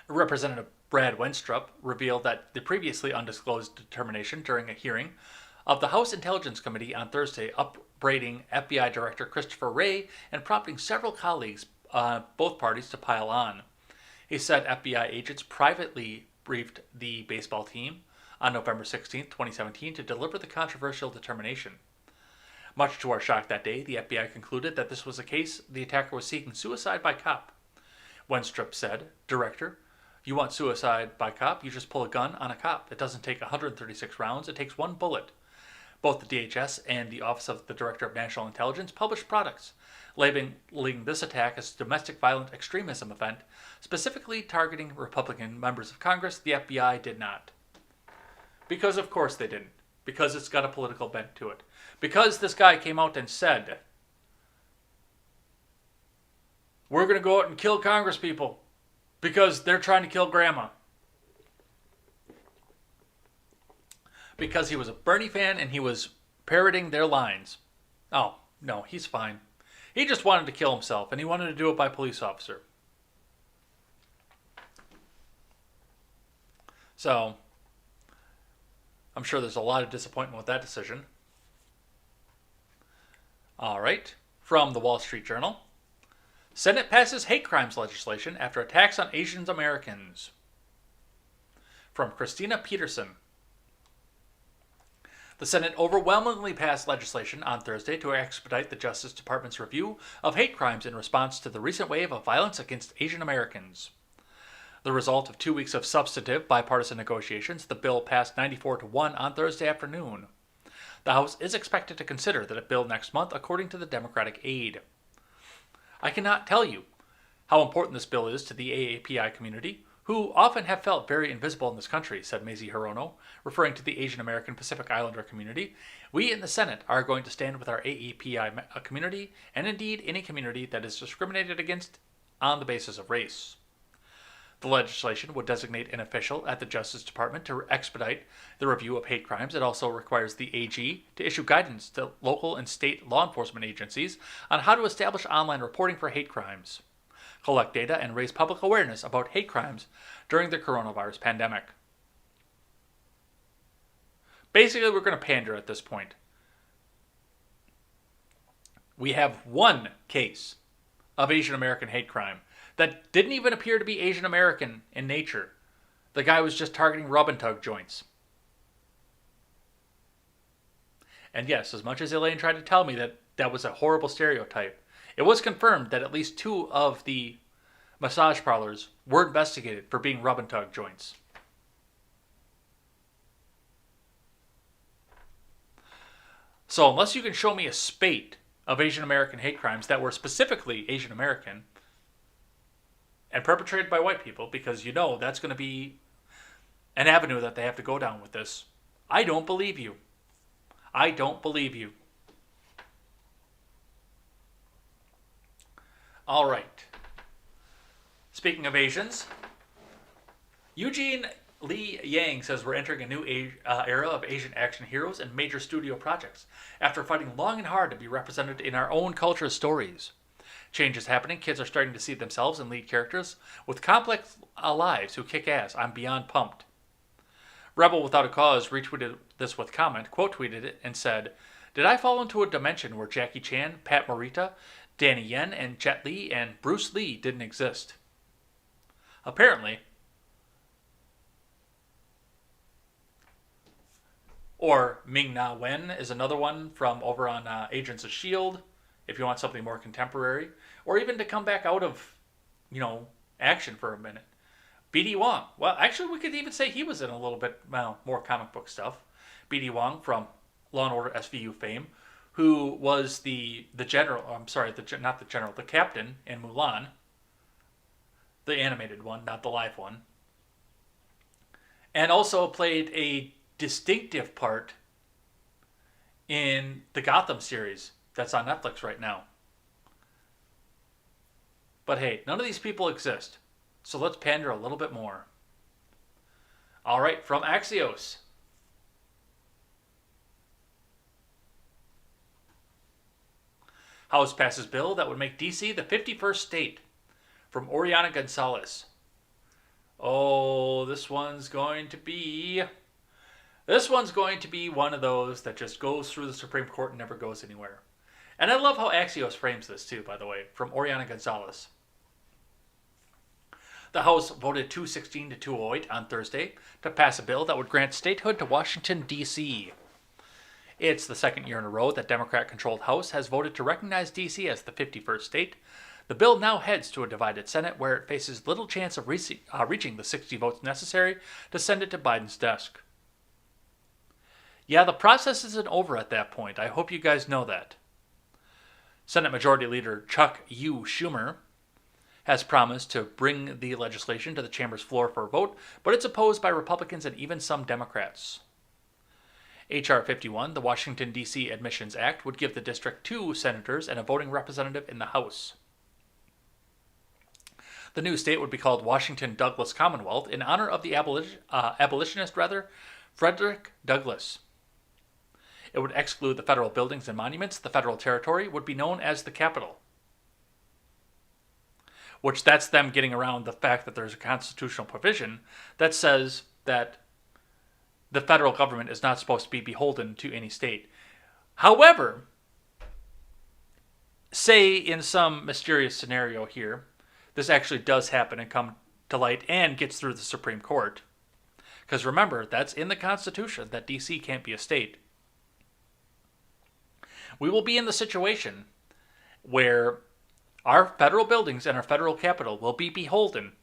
Representative Brad Wenstrup revealed that the previously undisclosed determination during a hearing of the House Intelligence Committee on Thursday upbraiding FBI Director Christopher Wray and prompting several colleagues, both parties, to pile on. He said FBI agents privately briefed the baseball team on November 16, 2017, to deliver the controversial determination. Much to our shock that day, the FBI concluded that this was a case the attacker was seeking suicide by cop. Wenstrup said, "Director, you want suicide by cop? You just pull a gun on a cop. It doesn't take 136 rounds. It takes one bullet." Both the DHS and the Office of the Director of National Intelligence published products labeling this attack as a domestic violent extremism event, specifically targeting Republican members of Congress. The FBI did not. Because of course they didn't. Because it's got a political bent to it. Because this guy came out and said, "We're going to go out and kill Congress people because they're trying to kill grandma." Because he was a Bernie fan and he was parroting their lines. Oh, no, he's fine. He just wanted to kill himself, and he wanted to do it by police officer. So, I'm sure there's a lot of disappointment with that decision. All right, from the Wall Street Journal. Senate passes hate crimes legislation after attacks on Asian Americans. From Christina Peterson. The Senate overwhelmingly passed legislation on Thursday to expedite the Justice Department's review of hate crimes in response to the recent wave of violence against Asian Americans. The result of 2 weeks of substantive bipartisan negotiations, the bill passed 94-1 on Thursday afternoon. The House is expected to consider the bill next month, according to the Democratic aide. "I cannot tell you how important this bill is to the AAPI community, who often have felt very invisible in this country," said Mazie Hirono, referring to the Asian American Pacific Islander community. "We in the Senate are going to stand with our AAPI community, and indeed any community that is discriminated against on the basis of race." The legislation would designate an official at the Justice Department to expedite the review of hate crimes. It also requires the AG to issue guidance to local and state law enforcement agencies on how to establish online reporting for hate crimes, collect data, and raise public awareness about hate crimes during the coronavirus pandemic. Basically, we're going to pander at this point. We have one case of Asian American hate crime that didn't even appear to be Asian American in nature. The guy was just targeting rub and tug joints. And yes, as much as Elaine tried to tell me that that was a horrible stereotype, it was confirmed that at least 2 of the massage parlors were investigated for being rub and tug joints. So unless you can show me a spate of Asian American hate crimes that were specifically Asian American and perpetrated by white people, because you know that's going to be an avenue that they have to go down with this, I don't believe you. I don't believe you. All right. Speaking of Asians, Eugene Lee Yang says we're entering a new era of Asian action heroes and major studio projects after fighting long and hard to be represented in our own culture's stories. Change is happening. Kids are starting to see themselves in lead characters with complex lives who kick ass. I'm beyond pumped. Rebel Without a Cause retweeted this with comment, quote tweeted it, and said, "Did I fall into a dimension where Jackie Chan, Pat Morita, Danny Yen, and Jet Li, and Bruce Lee didn't exist?" Apparently. Or Ming-Na Wen is another one from over on Agents of S.H.I.E.L.D., if you want something more contemporary. Or even to come back out of, action for a minute. B.D. Wong. Well, actually, we could even say he was in a little bit more comic book stuff. B.D. Wong from Law and Order SVU fame, who was the general, the captain in Mulan. The animated one, not the live one. And also played a distinctive part in the Gotham series that's on Netflix right now. But hey, none of these people exist. So let's pander a little bit more. All right, from Axios. House passes bill that would make D.C. the 51st state. From Oriana Gonzalez. Oh, this one's going to be one of those that just goes through the Supreme Court and never goes anywhere. And I love how Axios frames this too, by the way, from Oriana Gonzalez. The House voted 216 to 208 on Thursday to pass a bill that would grant statehood to Washington, D.C. It's the second year in a row that Democrat-controlled House has voted to recognize D.C. as the 51st state. The bill now heads to a divided Senate where it faces little chance of reaching the 60 votes necessary to send it to Biden's desk. Yeah, the process isn't over at that point. I hope you guys know that. Senate Majority Leader Chuck U. Schumer has promised to bring the legislation to the chamber's floor for a vote, but it's opposed by Republicans and even some Democrats. H.R. 51, the Washington, D.C. Admissions Act, would give the district 2 senators and a voting representative in the House. The new state would be called Washington Douglas Commonwealth in honor of the abolitionist, Frederick Douglass. It would exclude the federal buildings and monuments. The federal territory would be known as the Capitol. Which that's them getting around the fact that there's a constitutional provision that says that the federal government is not supposed to be beholden to any state. However, say in some mysterious scenario here, this actually does happen and come to light and gets through the Supreme Court. Because remember, that's in the Constitution that D.C. can't be a state. We will be in the situation where our federal buildings and our federal capital will be beholden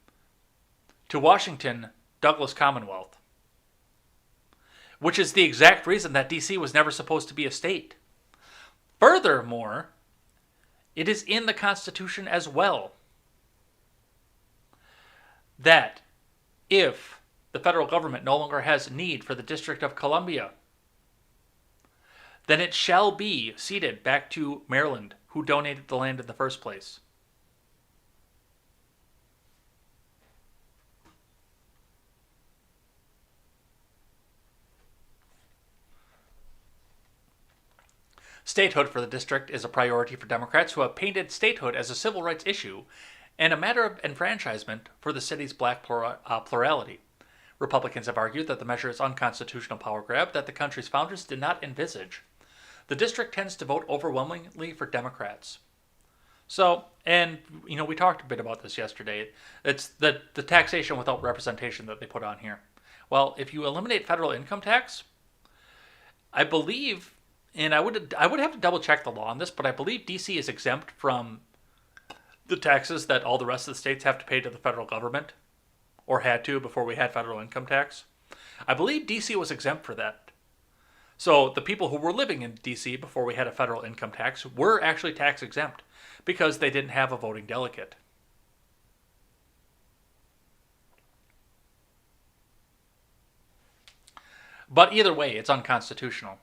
to Washington Douglas Commonwealth. Which is the exact reason that D.C. was never supposed to be a state. Furthermore, it is in the Constitution as well that if the federal government no longer has need for the District of Columbia, then it shall be ceded back to Maryland, who donated the land in the first place. Statehood for the district is a priority for Democrats who have painted statehood as a civil rights issue and a matter of enfranchisement for the city's black plurality. Republicans have argued that the measure is unconstitutional power grab that the country's founders did not envisage. The district tends to vote overwhelmingly for Democrats. So, and, we talked a bit about this yesterday. It's the taxation without representation that they put on here. Well, if you eliminate federal income tax, I believe, and I would have to double check the law on this, but I believe D.C. is exempt from the taxes that all the rest of the states have to pay to the federal government, or had to before we had federal income tax. I believe D.C. was exempt for that. So the people who were living in D.C. before we had a federal income tax were actually tax exempt because they didn't have a voting delegate. But either way, it's unconstitutional.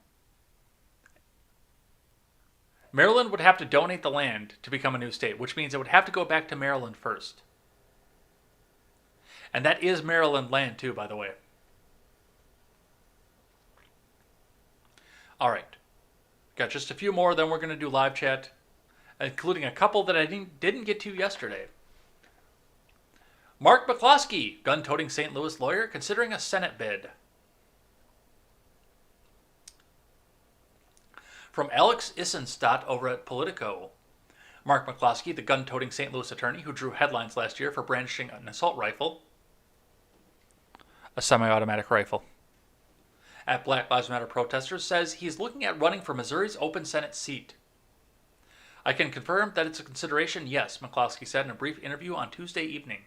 Maryland would have to donate the land to become a new state, which means it would have to go back to Maryland first. And that is Maryland land too, by the way. All right. Got just a few more, then we're going to do live chat, including a couple that I didn't get to yesterday. Mark McCloskey, gun-toting St. Louis lawyer, considering a Senate bid. From Alex Issenstadt over at Politico. Mark McCloskey, the gun-toting St. Louis attorney who drew headlines last year for brandishing an assault rifle, a semi-automatic rifle, at Black Lives Matter protesters, says he's looking at running for Missouri's open Senate seat. I can confirm that it's a consideration, yes, McCloskey said in a brief interview on Tuesday evening.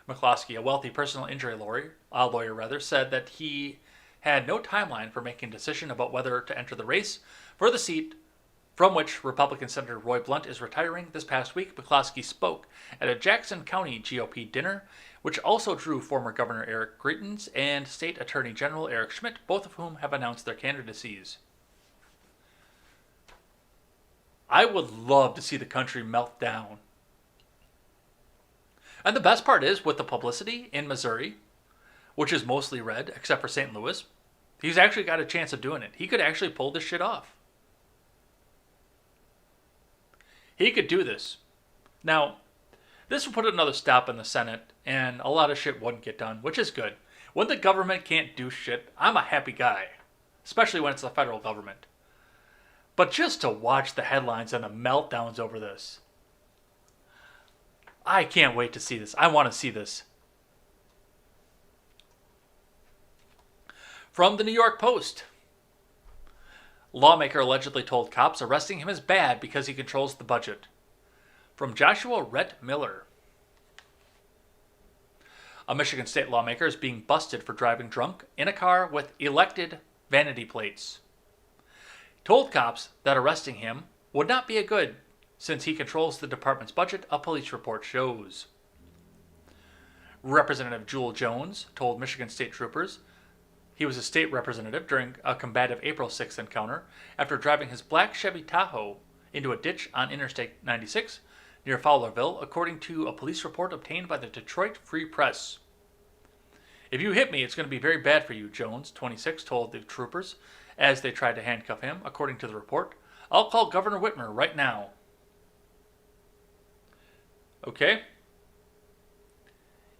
McCloskey, a wealthy personal injury lawyer, said that he had no timeline for making a decision about whether to enter the race for the seat from which Republican Senator Roy Blunt is retiring. This past week, McCloskey spoke at a Jackson County GOP dinner, which also drew former Governor Eric Greitens and State Attorney General Eric Schmidt, both of whom have announced their candidacies. I would love to see the country melt down. And the best part is, with the publicity in Missouri, which is mostly red, except for St. Louis, he's actually got a chance of doing it. He could actually pull this shit off. He could do this. Now, this would put another stop in the Senate, and a lot of shit wouldn't get done, which is good. When the government can't do shit, I'm a happy guy, especially when it's the federal government. But just to watch the headlines and the meltdowns over this, I can't wait to see this. I want to see this. From the New York Post. Lawmaker allegedly told cops arresting him is bad because he controls the budget. From Joshua Rhett Miller. A Michigan state lawmaker is being busted for driving drunk in a car with elected vanity plates. Told cops that arresting him would not be a good since he controls the department's budget, a police report shows. Representative Jewel Jones told Michigan state troopers he was a state representative during a combative April 6th encounter after driving his black Chevy Tahoe into a ditch on Interstate 96 near Fowlerville, according to a police report obtained by the Detroit Free Press. If you hit me, it's going to be very bad for you, Jones, 26, told the troopers as they tried to handcuff him, according to the report. I'll call Governor Whitmer right now. Okay?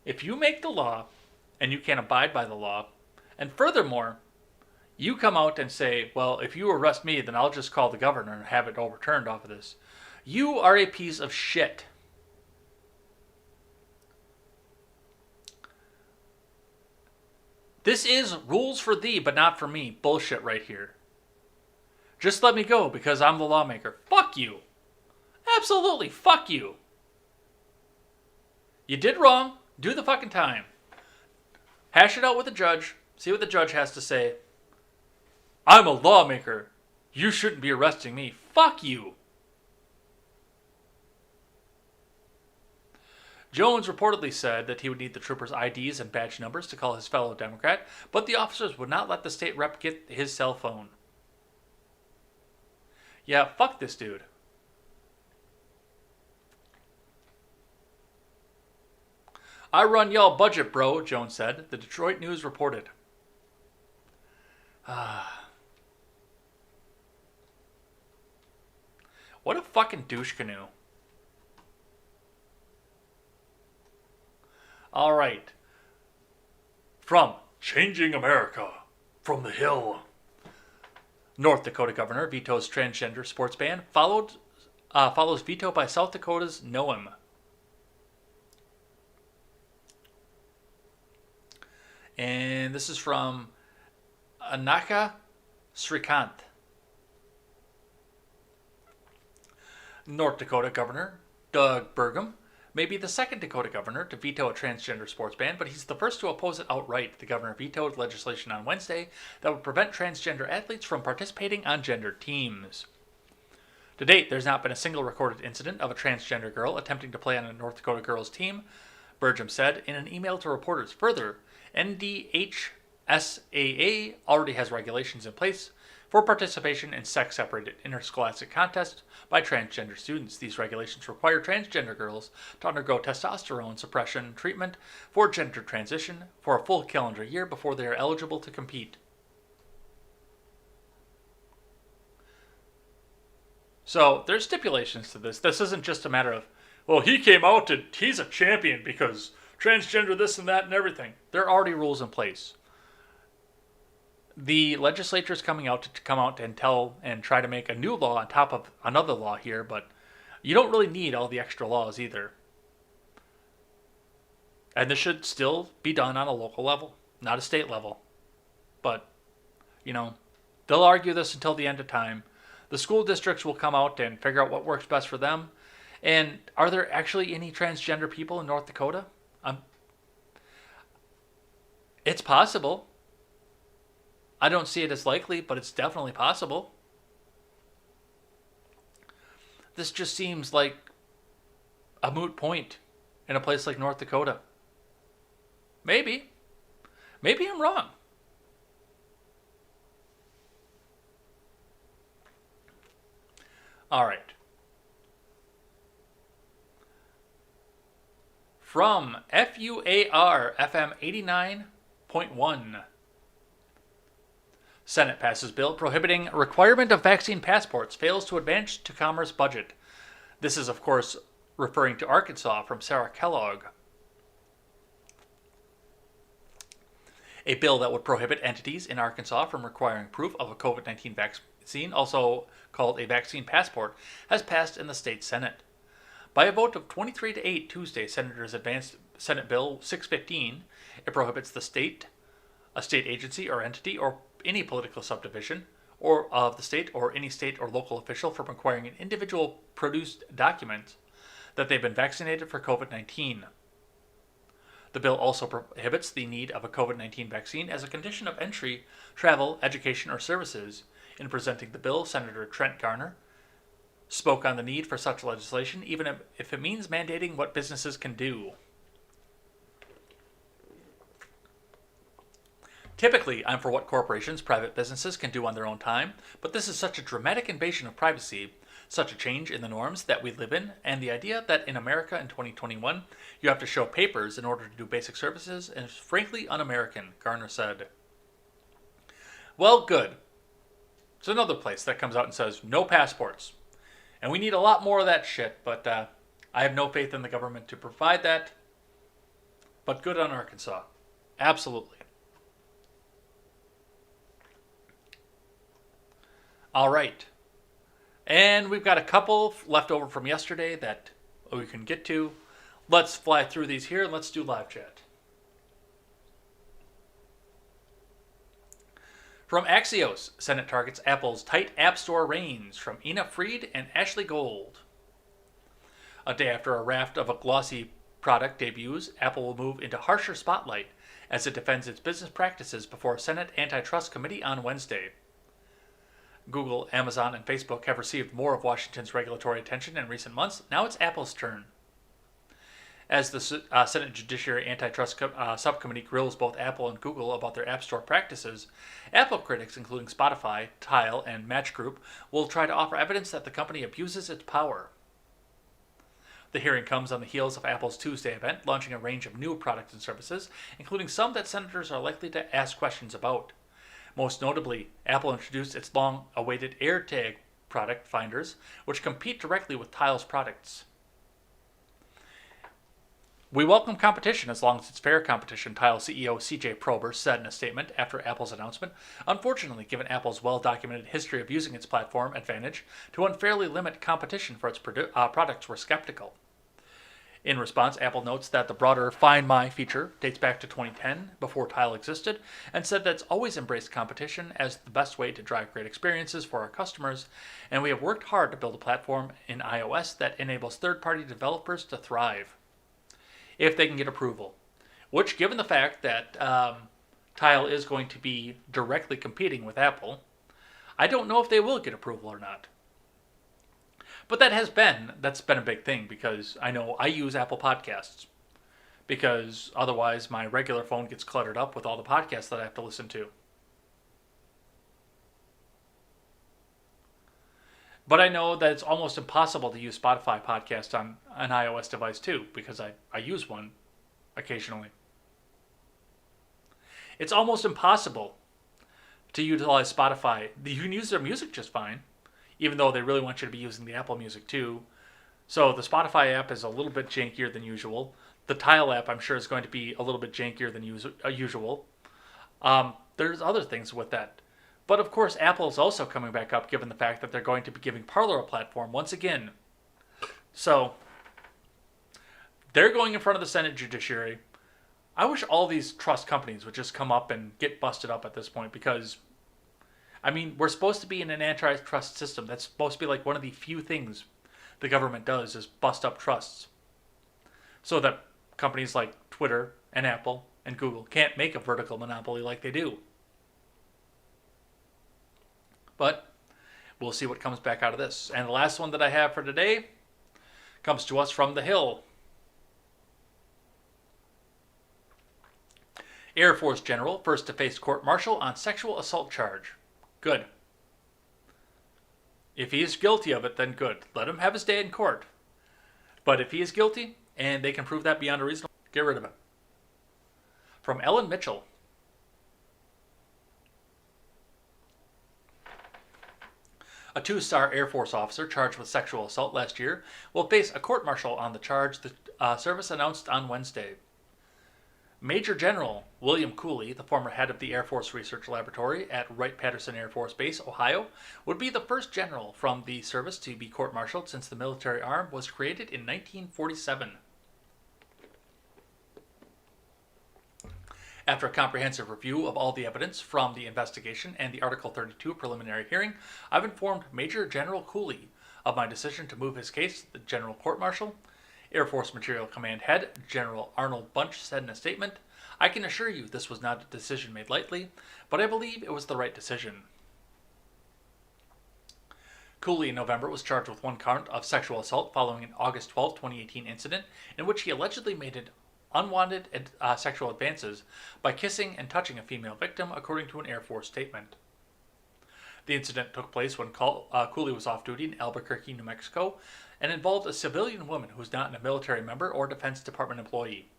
If you make the law and you can't abide by the law, and furthermore, you come out and say, well, if you arrest me, then I'll just call the governor and have it overturned off of this. You are a piece of shit. This is rules for thee, but not for me. Bullshit right here. Just let me go because I'm the lawmaker. Fuck you. Absolutely, fuck you. You did wrong. Do the fucking time. Hash it out with the judge. See what the judge has to say. I'm a lawmaker. You shouldn't be arresting me. Fuck you. Jones reportedly said that he would need the troopers' IDs and badge numbers to call his fellow Democrat, but the officers would not let the state rep get his cell phone. Yeah, fuck this dude. I run y'all budget, bro, Jones said. The Detroit News reported. What a fucking douche canoe. All right. From Changing America, from the Hill. North Dakota governor vetoes transgender sports ban. Follows veto by South Dakota's Noam. And this is from Anaka Srikanth. North Dakota Governor Doug Burgum may be the second Dakota governor to veto a transgender sports ban, but he's the first to oppose it outright. The governor vetoed legislation on Wednesday that would prevent transgender athletes from participating on gender teams. To date, there's not been a single recorded incident of a transgender girl attempting to play on a North Dakota girls team, Burgum said in an email to reporters. Further, NDHSAA already has regulations in place for participation in sex-separated interscholastic contests by transgender students. These regulations require transgender girls to undergo testosterone suppression treatment for gender transition for a full calendar year before they are eligible to compete. So there's stipulations to this. This isn't just a matter of, well, he came out and he's a champion because transgender this and that and everything. There are already rules in place. The legislature is coming out to come out and tell and try to make a new law on top of another law here, but you don't really need all the extra laws either. And this should still be done on a local level, not a state level. But, they'll argue this until the end of time. The school districts will come out and figure out what works best for them. And are there actually any transgender people in North Dakota? It's possible. I don't see it as likely, but it's definitely possible. This just seems like a moot point in a place like North Dakota. Maybe. Maybe I'm wrong. All right. From FUAR FM 89.1. Senate passes bill prohibiting requirement of vaccine passports, fails to advance to Commerce budget. This is, of course, referring to Arkansas from Sarah Kellogg. A bill that would prohibit entities in Arkansas from requiring proof of a COVID-19 vaccine, also called a vaccine passport, has passed in the state Senate. By a vote of 23-8 Tuesday, senators advanced Senate Bill 615. It prohibits a state agency or entity, or any political subdivision or of the state or any state or local official from requiring an individual produced document that they've been vaccinated for COVID-19. The bill also prohibits the need of a COVID-19 vaccine as a condition of entry, travel, education, or services. In presenting the bill, Senator Trent Garner spoke on the need for such legislation, even if it means mandating what businesses can do. Typically, I'm for what corporations, private businesses can do on their own time, but this is such a dramatic invasion of privacy, such a change in the norms that we live in, and the idea that in America in 2021, you have to show papers in order to do basic services is frankly un-American, Garner said. Well, good. It's another place that comes out and says, no passports. And we need a lot more of that shit, but I have no faith in the government to provide that. But good on Arkansas. Absolutely. All right. And we've got a couple left over from yesterday that we can get to. Let's fly through these here and let's do live chat. From Axios, Senate targets Apple's tight App Store reins, from Ina Fried and Ashley Gold. A day after a raft of a glossy product debuts, Apple will move into harsher spotlight as it defends its business practices before a Senate Antitrust Committee on Wednesday. Google, Amazon, and Facebook have received more of Washington's regulatory attention in recent months. Now it's Apple's turn. As the Senate Judiciary Antitrust Subcommittee grills both Apple and Google about their App Store practices, Apple critics, including Spotify, Tile, and Match Group, will try to offer evidence that the company abuses its power. The hearing comes on the heels of Apple's Tuesday event, launching a range of new products and services, including some that senators are likely to ask questions about. Most notably, Apple introduced its long-awaited AirTag product finders, which compete directly with Tile's products. We welcome competition as long as it's fair competition, Tile CEO CJ Prober said in a statement after Apple's announcement. Unfortunately, given Apple's well-documented history of using its platform advantage to unfairly limit competition for its products, we're skeptical. In response, Apple notes that the broader Find My feature dates back to 2010, before Tile existed, and said that it's always embraced competition as the best way to drive great experiences for our customers, and we have worked hard to build a platform in iOS that enables third-party developers to thrive, if they can get approval. Which, given the fact that Tile is going to be directly competing with Apple, I don't know if they will get approval or not. But that's been a big thing, because I know I use Apple Podcasts, because otherwise my regular phone gets cluttered up with all the podcasts that I have to listen to. But I know that it's almost impossible to use Spotify podcast on an iOS device too, because I use one occasionally. It's almost impossible to utilize Spotify. You can use their music just fine, even though they really want you to be using the Apple Music too. So the Spotify app is a little bit jankier than usual. The Tile app, I'm sure, is going to be a little bit jankier than usual. There's other things with that. But of course, Apple is also coming back up given the fact that they're going to be giving Parler a platform once again. So they're going in front of the Senate Judiciary. I wish all these trust companies would just come up and get busted up at this point because, I mean, we're supposed to be in an antitrust system. That's supposed to be like one of the few things the government does is bust up trusts. So that companies like Twitter and Apple and Google can't make a vertical monopoly like they do. But we'll see what comes back out of this. And the last one that I have for today comes to us from the Hill. Air Force General first to face court-martial on sexual assault charge. Good. If he is guilty of it, then good. Let him have his day in court. But if he is guilty, and they can prove that beyond a reasonable, get rid of him. From Ellen Mitchell. A 2-star Air Force officer charged with sexual assault last year will face a court-martial on the charge, the service announced on Wednesday. Major General William Cooley, the former head of the Air Force Research Laboratory at Wright-Patterson Air Force Base, Ohio, would be the first general from the service to be court-martialed since the military arm was created in 1947. After a comprehensive review of all the evidence from the investigation and the Article 32 preliminary hearing, I've informed Major General Cooley of my decision to move his case to the General Court-Martial. Air Force Material Command Head General Arnold Bunch said in a statement, "I can assure you this was not a decision made lightly, but I believe it was the right decision." Cooley in November was charged with 1 count of sexual assault following an August 12, 2018 incident in which he allegedly made unwanted sexual advances by kissing and touching a female victim, according to an Air Force statement. The incident took place when Cooley was off duty in Albuquerque, New Mexico, and involved a civilian woman who was not a military member or Defense Department employee.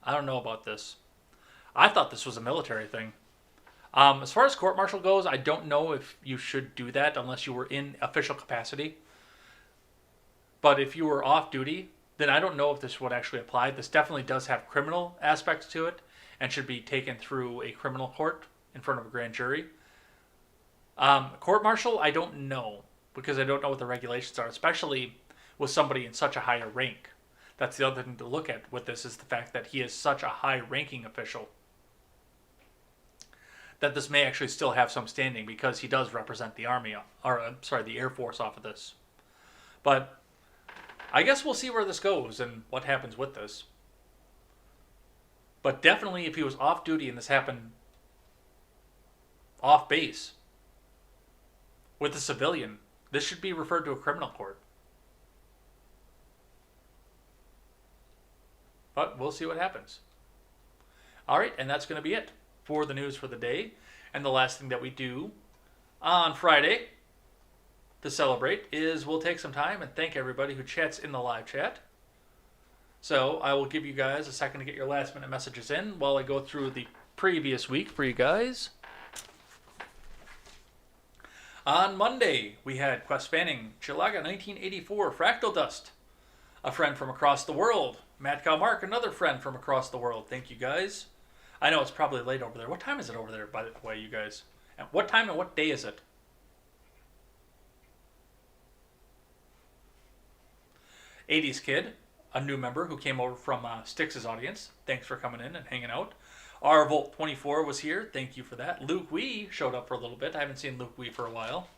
I don't know about this. I thought this was a military thing. As far as court-martial goes, I don't know if you should do that unless you were in official capacity. But if you were off duty, then I don't know if this would actually apply. This definitely does have criminal aspects to it and should be taken through a criminal court in front of a grand jury. Court-martial, I don't know, because I don't know what the regulations are, especially with somebody in such a higher rank. That's the other thing to look at with this, is the fact that he is such a high-ranking official. That this may actually still have some standing because he does represent the Army, or the Air Force off of this. But I guess we'll see where this goes and what happens with this. But definitely if he was off duty and this happened off base with a civilian, this should be referred to a criminal court. But we'll see what happens. All right, and that's going to be it for the news for the day. And the last thing that we do on Friday to celebrate is we'll take some time and thank everybody who chats in the live chat. So I will give you guys a second to get your last minute messages in while I go through the previous week for you guys. On Monday, we had Quest Fanning, Chilaga 1984, Fractal Dust, a friend from across the world. Matt Cow Mark, another friend from across the world. Thank you guys. I know it's probably late over there. What time is it over there, by the way, you guys? And what time and what day is it? '80s Kid, a new member who came over from Styx's audience. Thanks for coming in and hanging out. R Volt 24 was here. Thank you for that. Luke Wee showed up for a little bit. I haven't seen Luke Wee for a while.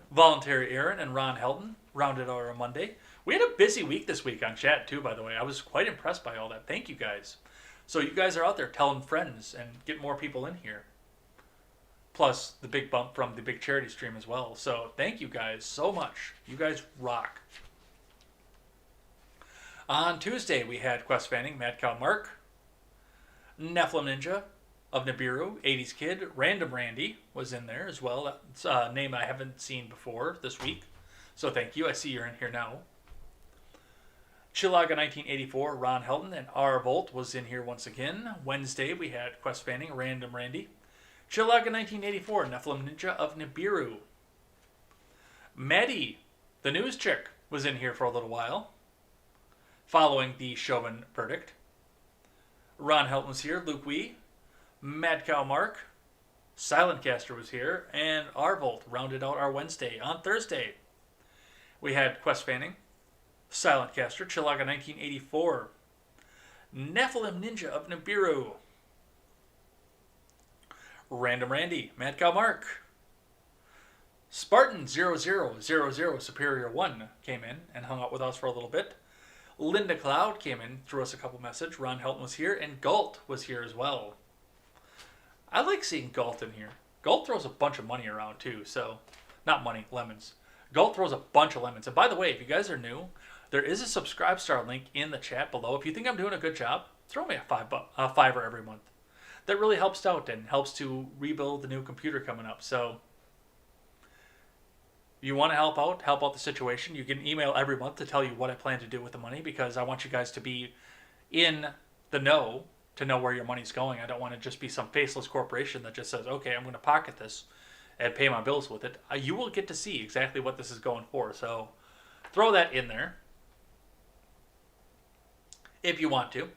Voluntary Aaron and Ron Helton rounded out our Monday. We had a busy week this week on chat too, by the way. I was quite impressed by all that. Thank you guys. So you guys are out there telling friends and get more people in here. Plus the big bump from the big charity stream as well. So thank you guys so much. You guys rock. On Tuesday, we had Quest Fanning, Mad Cow Mark, Nephilim Ninja of Nibiru, 80s Kid, Random Randy was in there as well. That's a name I haven't seen before this week. So thank you. I see you're in here now. Chilaga 1984, Ron Helton, and R. Volt was in here once again. Wednesday, we had Quest Fanning, Random Randy. Chilaga 1984, Nephilim Ninja of Nibiru. Maddie, the news chick, was in here for a little while, following the Chauvin verdict. Ron Helton was here, Luke Wee, Mad Cow Mark, Silentcaster was here, and Arvolt rounded out our Wednesday. On Thursday, we had Quest Fanning, Silentcaster, Chilaga 1984, Nephilim Ninja of Nibiru, Random Randy, Mad Cow Mark, Spartan 0000 Superior 1 came in and hung out with us for a little bit. Linda Cloud came in, threw us a couple messages. Ron Helton was here, and Galt was here as well. I like seeing Galt in here. Galt throws a bunch of money around too, so not money, lemons. Galt throws a bunch of lemons. And by the way, if you guys are new, there is a subscribe star link in the chat below. If you think I'm doing a good job, throw me a $5 every month. That really helps out and helps to rebuild the new computer coming up. So you want to help out the situation, you can email every month to tell you what I plan to do with the money, because I want you guys to be in the know, to know where your money's going. I don't want to just be some faceless corporation that just says, okay, I'm going to pocket this and pay my bills with it. You will get to see exactly what this is going for. So throw that in there if you want to.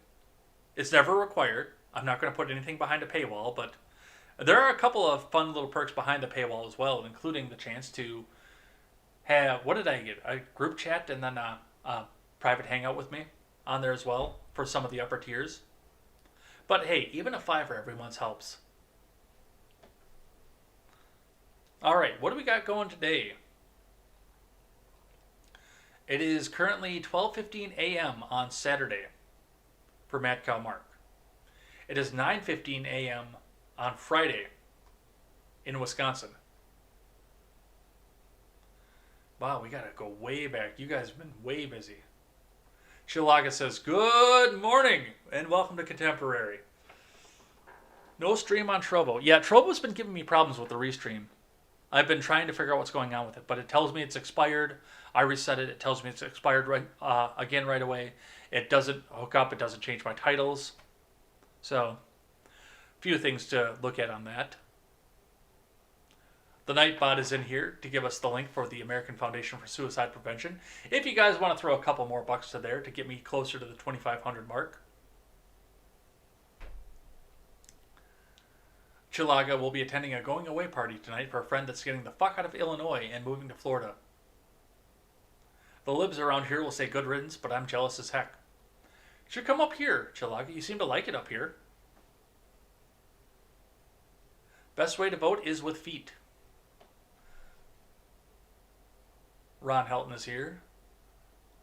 It's never required. I'm not going to put anything behind a paywall, but there are a couple of fun little perks behind the paywall as well, including the chance to have, what did I get? A group chat and then a private hangout with me on there as well for some of the upper tiers. But hey, even a $5 every month helps. All right, what do we got going today? It is currently 12:15 a.m. on Saturday for Mad Cow Mark. It is 9:15 a.m. on Friday in Wisconsin. Wow, we gotta go way back. You guys have been way busy. Chilaga says, good morning and welcome to Contemporary. No stream on Trovo. Yeah, Trovo's been giving me problems with the restream. I've been trying to figure out what's going on with it, but it tells me it's expired. I reset it. It tells me it's expired again right away. It doesn't hook up. It doesn't change my titles. So, a few things to look at on that. The Nightbot is in here to give us the link for the American Foundation for Suicide Prevention. If you guys want to throw a couple more bucks to there to get me closer to the 2,500 mark. Chilaga will be attending a going away party tonight for a friend that's getting the fuck out of Illinois and moving to Florida. The libs around here will say good riddance, but I'm jealous as heck. You should come up here, Chilaga. You seem to like it up here. Best way to vote is with feet. Ron Helton is here.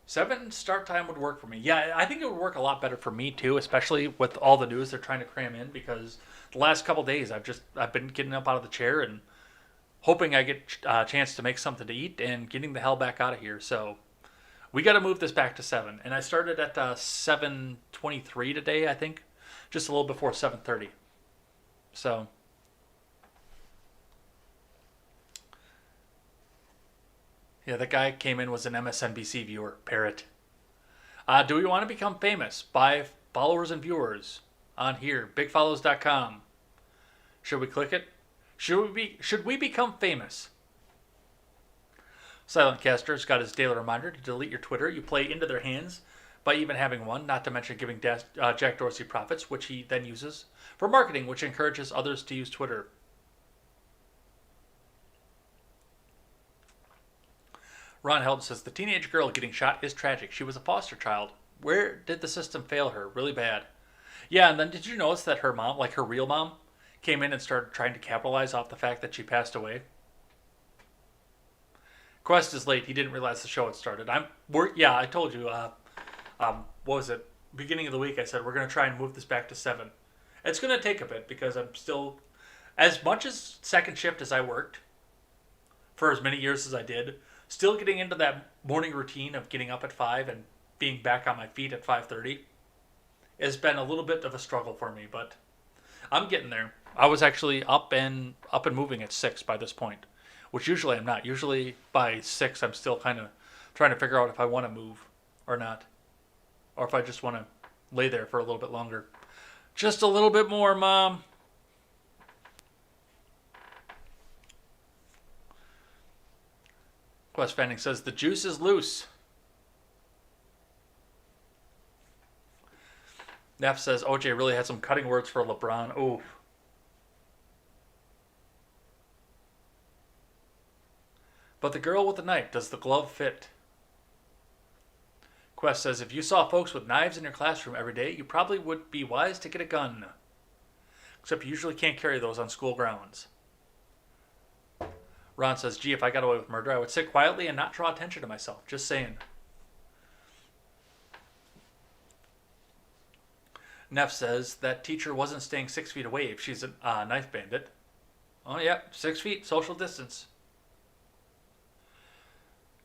7 start time would work for me. Yeah, I think it would work a lot better for me too, especially with all the news they're trying to cram in, because the last couple days I've been getting up out of the chair and hoping I get a chance to make something to eat and getting the hell back out of here. So we got to move this back to 7. And I started at 7:23 today, I think, just a little before 7:30. So yeah, that guy came in was an MSNBC viewer, Parrot. Do we want to become famous? By followers and viewers on here, bigfollows.com. Should we click it? Should we become famous? Silentcaster's got his daily reminder to delete your Twitter. You play into their hands by even having one, not to mention giving Jack Dorsey profits, which he then uses for marketing, which encourages others to use Twitter. Ron Helton says, the teenage girl getting shot is tragic. She was a foster child. Where did the system fail her? Really bad. Yeah, and then did you notice that her mom, like her real mom, came in and started trying to capitalize off the fact that she passed away? Quest is late. He didn't realize the show had started. I told you, what was it? Beginning of the week, I said, we're going to try and move this back to 7. It's going to take a bit because I'm still, as much as second shift as I worked, for as many years as I did, still getting into that morning routine of getting up at 5 and being back on my feet at 5:30 has been a little bit of a struggle for me, but I'm getting there. I was actually up and moving at 6 by this point, which usually I'm not. Usually by 6 I'm still kind of trying to figure out if I want to move or not, or if I just want to lay there for a little bit longer. Just a little bit more, Mom. Quest Fanning says the juice is loose. Neff says OJ really had some cutting words for LeBron. Ooh. But the girl with the knife, does the glove fit? Quest says if you saw folks with knives in your classroom every day, you probably would be wise to get a gun. Except you usually can't carry those on school grounds. Ron says, gee, if I got away with murder, I would sit quietly and not draw attention to myself. Just saying. Neff says that teacher wasn't staying 6 feet away if she's a knife bandit. Oh, yeah, 6 feet, social distance.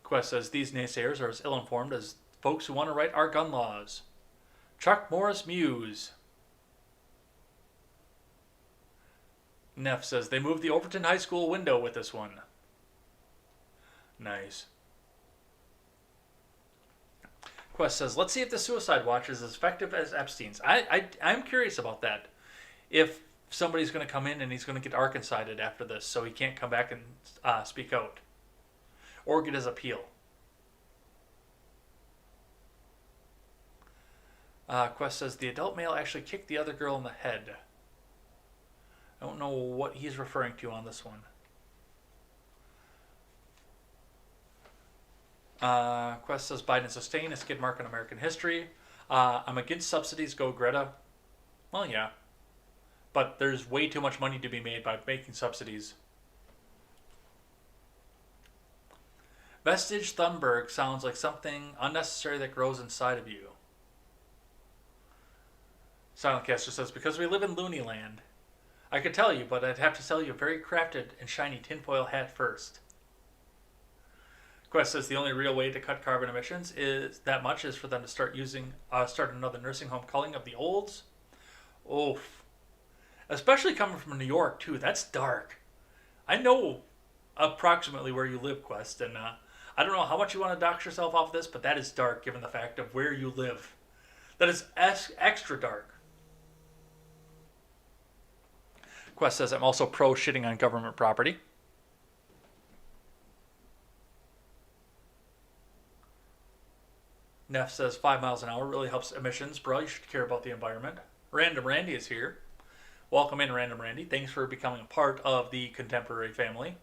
Quest says these naysayers are as ill-informed as folks who want to write our gun laws. Chuck Morris Muse. Neff says they moved the Overton High School window with this one. Nice. Quest says, let's see if the suicide watch is as effective as Epstein's. I'm curious about that. If somebody's going to come in and he's going to get Arkancided after this so he can't come back and speak out. Or get his appeal. Quest says, the adult male actually kicked the other girl in the head. I don't know what he's referring to on this one. Quest says Biden sustained a skid mark in American history. I'm against subsidies, go Greta. Well, yeah. But there's way too much money to be made by making subsidies. Vestige Thunberg sounds like something unnecessary that grows inside of you. Silentcaster says, because we live in Looney Land. I could tell you, but I'd have to sell you a very crafted and shiny tinfoil hat first. Quest says the only real way to cut carbon emissions is for them to start another nursing home culling of the olds. Oof. Especially coming from New York, too. That's dark. I know approximately where you live, Quest, and I don't know how much you want to dox yourself off of this, but that is dark given the fact of where you live. That is extra dark. Quest says, I'm also pro shitting on government property. Neff says 5 miles an hour really helps emissions. Bro, you should care about the environment. Random Randy is here. Welcome in, Random Randy. Thanks for becoming a part of the contemporary family.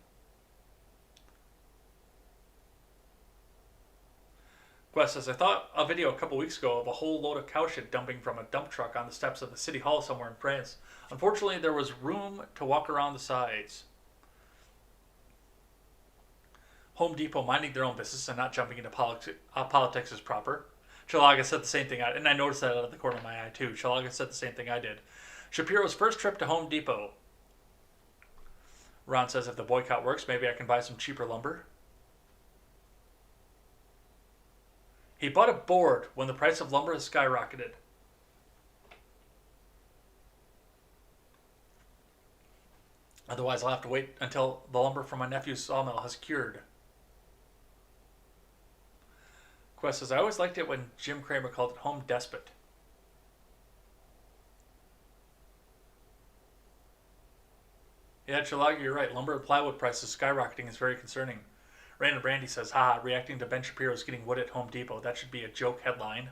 Quest says, I thought a video a couple weeks ago of a whole load of cow shit dumping from a dump truck on the steps of the city hall somewhere in France. Unfortunately, there was room to walk around the sides. Home Depot minding their own business and not jumping into politics is proper. Chalaga said the same thing, and I noticed that out of the corner of my eye too. Chalaga said the same thing I did. Shapiro's first trip to Home Depot. Ron says, if the boycott works, maybe I can buy some cheaper lumber. He bought a board when the price of lumber has skyrocketed. Otherwise, I'll have to wait until the lumber from my nephew's sawmill has cured. Quest says, I always liked it when Jim Cramer called it Home Despot. Yeah, Chalaga, you're right. Lumber and plywood prices skyrocketing is very concerning. Random Brandy says, haha, reacting to Ben Shapiro's getting wood at Home Depot. That should be a joke headline.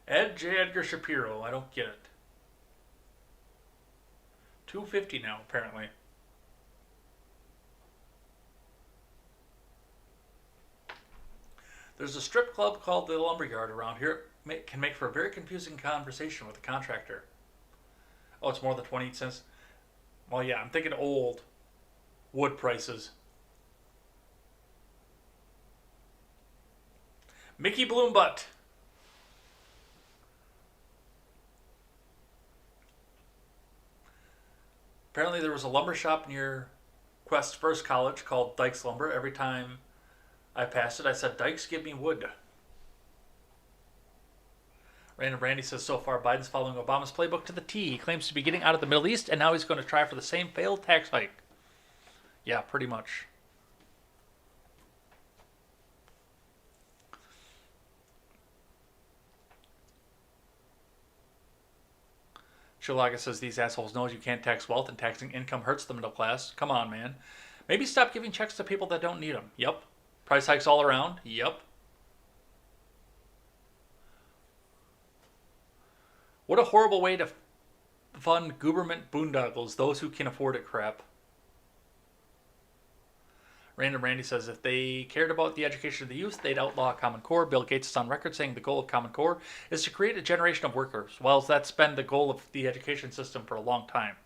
Ed J. Edgar Shapiro. I don't get it. $2.50 now, apparently. There's a strip club called the Lumberyard around here. It can make for a very confusing conversation with the contractor. Oh, it's more than 28 cents. Well, yeah, I'm thinking old wood prices. Mickey Bloombutt. Apparently there was a lumber shop near Quest's first college called Dykes Lumber. Every time I passed it, I said, Dykes, give me wood. Random Randy says, so far Biden's following Obama's playbook to the T. He claims to be getting out of the Middle East, and now he's going to try for the same failed tax hike. Yeah, pretty much. Chilaga says, these assholes know you can't tax wealth, and taxing income hurts the middle class. Come on, man. Maybe stop giving checks to people that don't need them. Yep. Price hikes all around. Yep. What a horrible way to fund government boondoggles, those who can afford it crap. Random Randy says, if they cared about the education of the youth, they'd outlaw Common Core. Bill Gates is on record saying the goal of Common Core is to create a generation of workers. Well, that's been the goal of the education system for a long time.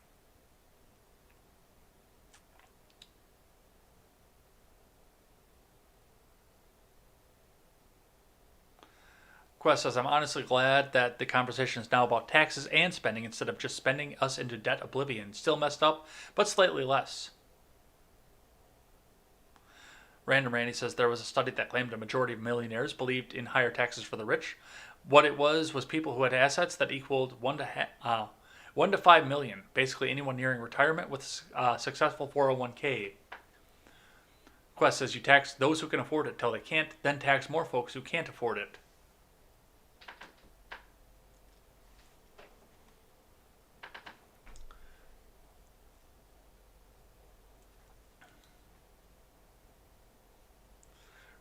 Quest says, I'm honestly glad that the conversation is now about taxes and spending instead of just spending us into debt oblivion. Still messed up, but slightly less. Random Randy says, there was a study that claimed a majority of millionaires believed in higher taxes for the rich. What it was people who had assets that equaled 1 to 5 million. Basically anyone nearing retirement with a successful 401k. Quest says, you tax those who can afford it till they can't, then tax more folks who can't afford it.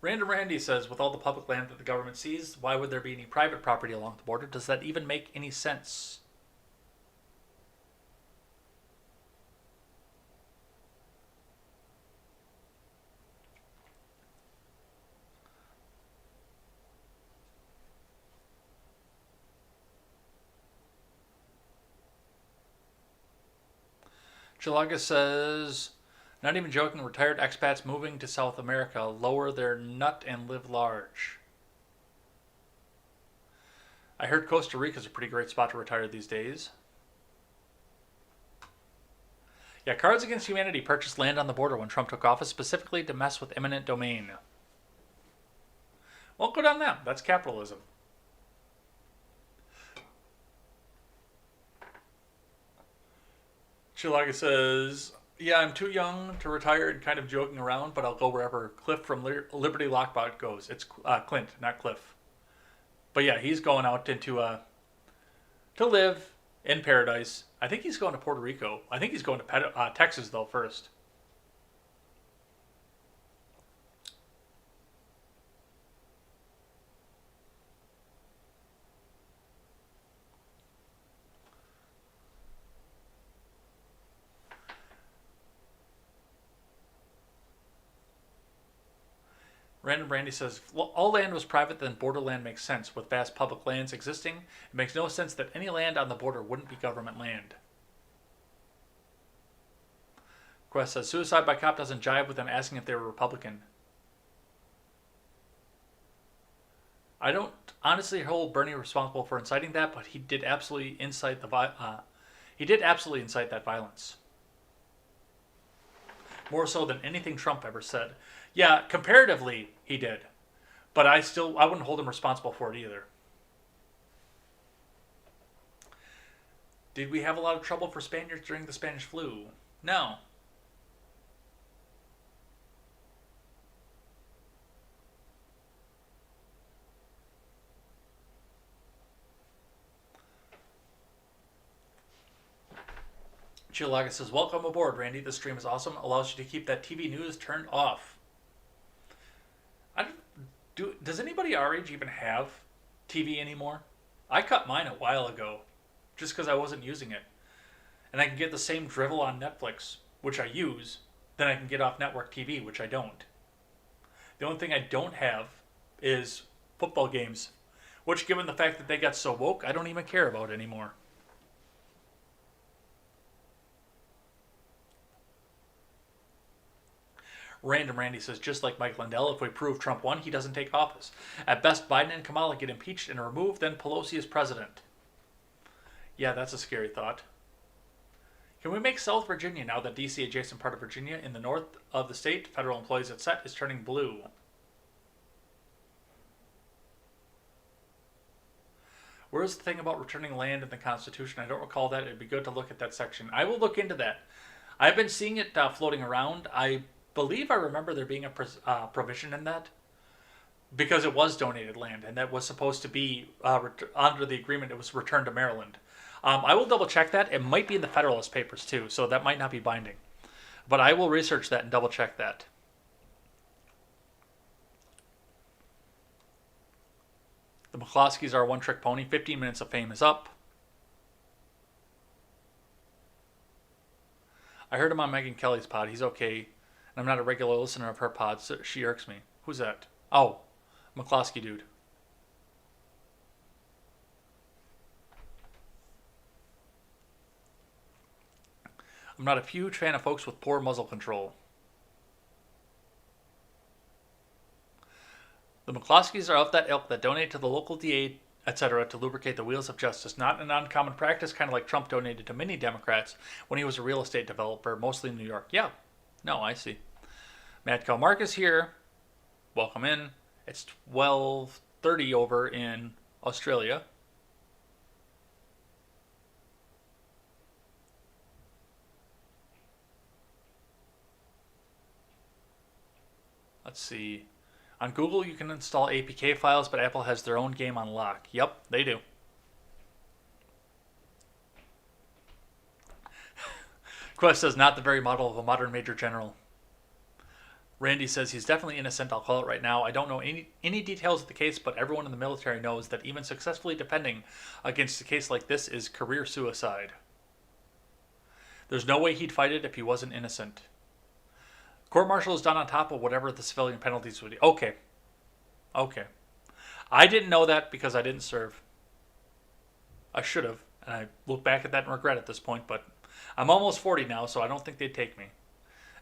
Random Randy says, with all the public land that the government sees, why would there be any private property along the border? Does that even make any sense? Chilaga says, not even joking, retired expats moving to South America lower their nut and live large. I heard Costa Rica's a pretty great spot to retire these days. Yeah, Cards Against Humanity purchased land on the border when Trump took office specifically to mess with eminent domain. Well, good on them. That's capitalism. Chilaga says, yeah, I'm too young to retire and kind of joking around, but I'll go wherever Cliff from Liberty Lockbox goes. It's Clint, not Cliff. But yeah, he's going out into to live in paradise. I think he's going to Puerto Rico. I think he's going to Texas, though, first. Random Randy says, all land was private, then borderland makes sense. With vast public lands existing, it makes no sense that any land on the border wouldn't be government land. Quest says, suicide by cop doesn't jive with them asking if they were Republican. I don't honestly hold Bernie responsible for inciting that, but he did absolutely incite that violence. More so than anything Trump ever said. Yeah, comparatively, he did. But I wouldn't hold him responsible for it either. Did we have a lot of trouble for Spaniards during the Spanish flu? No. Chilaga says, welcome aboard, Randy. This stream is awesome. Allows you to keep that TV news turned off. Does anybody our age even have TV anymore? I cut mine a while ago, just because I wasn't using it. And I can get the same drivel on Netflix, which I use, then I can get off network TV, which I don't. The only thing I don't have is football games, which, given the fact that they got so woke, I don't even care about anymore. Random Randy says, just like Mike Lindell, if we prove Trump won, he doesn't take office. At best, Biden and Kamala get impeached and removed, then Pelosi is president. Yeah, that's a scary thought. Can we make South Virginia, now that D.C. adjacent part of Virginia in the north of the state, federal employees at set, is turning blue? Where's the thing about returning land in the Constitution? I don't recall that. It'd be good to look at that section. I will look into that. I've been seeing it floating around. I believe I remember there being a provision in that because it was donated land, and that was supposed to be, under the agreement, it was returned to Maryland. I will double check that. It might be in the Federalist Papers too, so that might not be binding. But I will research that and double check that. The McCloskeys are a one-trick pony. 15 minutes of fame is up. I heard him on Megyn Kelly's pod. He's okay. And I'm not a regular listener of her pod, so she irks me. Who's that? Oh, McCloskey dude. I'm not a huge fan of folks with poor muzzle control. The McCloskeys are of that ilk that donate to the local DA, etc., to lubricate the wheels of justice. Not an uncommon practice, kind of like Trump donated to many Democrats when he was a real estate developer, mostly in New York. Yeah, no, I see. Matt Kalmark is here. Welcome in. It's 12:30 over in Australia. Let's see. On Google, you can install APK files, but Apple has their own game on lock. Yep, they do. Quest says, not the very model of a modern major general. Randy says, he's definitely innocent. I'll call it right now. I don't know any details of the case, but everyone in the military knows that even successfully defending against a case like this is career suicide. There's no way he'd fight it if he wasn't innocent. Court-martial is done on top of whatever the civilian penalties would be. Okay. I didn't know that because I didn't serve. I should have, and I look back at that and regret at this point, but I'm almost 40 now, so I don't think they'd take me.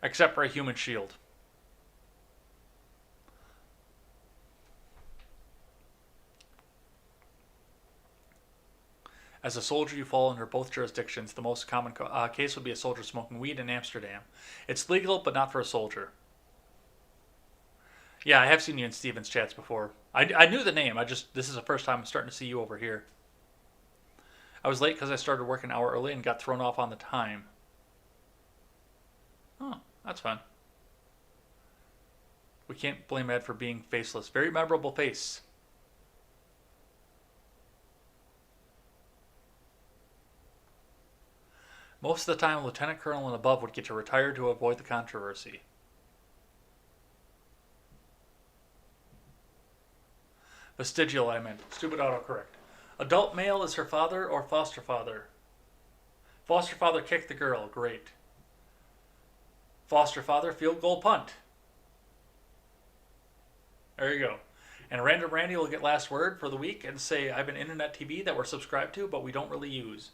Except for a human shield. As a soldier, you fall under both jurisdictions. The most common case would be a soldier smoking weed in Amsterdam. It's legal, but not for a soldier. Yeah, I have seen you in Steven's chats before. I knew the name. This is the first time I'm starting to see you over here. I was late because I started work an hour early and got thrown off on the time. Oh, that's fun. We can't blame Ed for being faceless. Very memorable face. Most of the time, a lieutenant colonel and above would get to retire to avoid the controversy. Vestigial, I meant. Stupid autocorrect. Adult male is her father or foster father? Foster father kicked the girl. Great. Foster father, field goal punt. There you go. And Random Randy will get last word for the week and say, I have an internet TV that we're subscribed to, but we don't really use.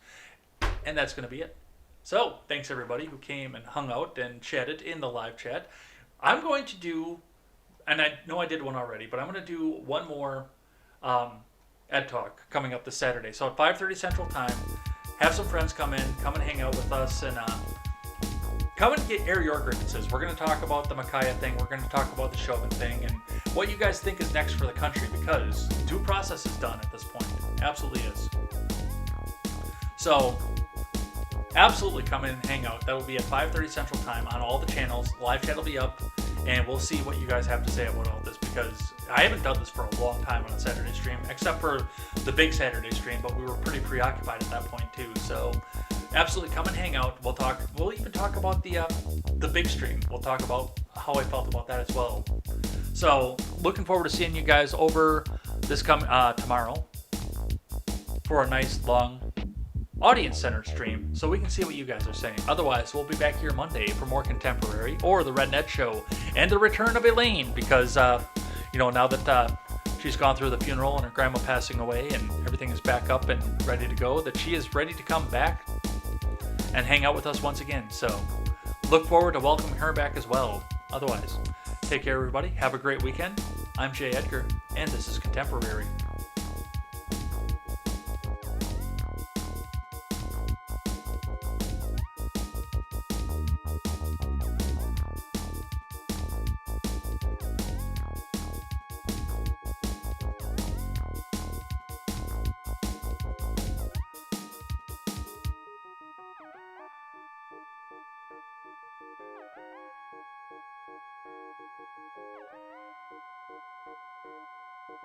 And that's going to be it. So, thanks everybody who came and hung out and chatted in the live chat. I'm going to do, and I know I did one already, but I'm going to do one more Ed Talk coming up this Saturday. So at 5:30 Central Time, have some friends come and hang out with us, and come and air your grievances. We're going to talk about the Makaya thing. We're going to talk about the Chauvin thing and what you guys think is next for the country, because due process is done at this point. Absolutely is. So, absolutely come in and hang out. That will be at 5:30 Central Time on all the channels. Live chat will be up, and we'll see what you guys have to say about all this, because I haven't done this for a long time on a Saturday stream, except for the big Saturday stream, but we were pretty preoccupied at that point too. So absolutely come and hang out. We'll even talk about the big stream. We'll talk about how I felt about that as well. So looking forward to seeing you guys over this tomorrow for a nice long audience-centered stream, so we can see what you guys are saying. Otherwise, we'll be back here Monday for more Contemporary, or the Red Net Show, and the return of Elaine, because, now that she's gone through the funeral and her grandma passing away, and everything is back up and ready to go, that she is ready to come back and hang out with us once again. So, look forward to welcoming her back as well. Otherwise, take care, everybody. Have a great weekend. I'm Jay Edgar, and this is Contemporary.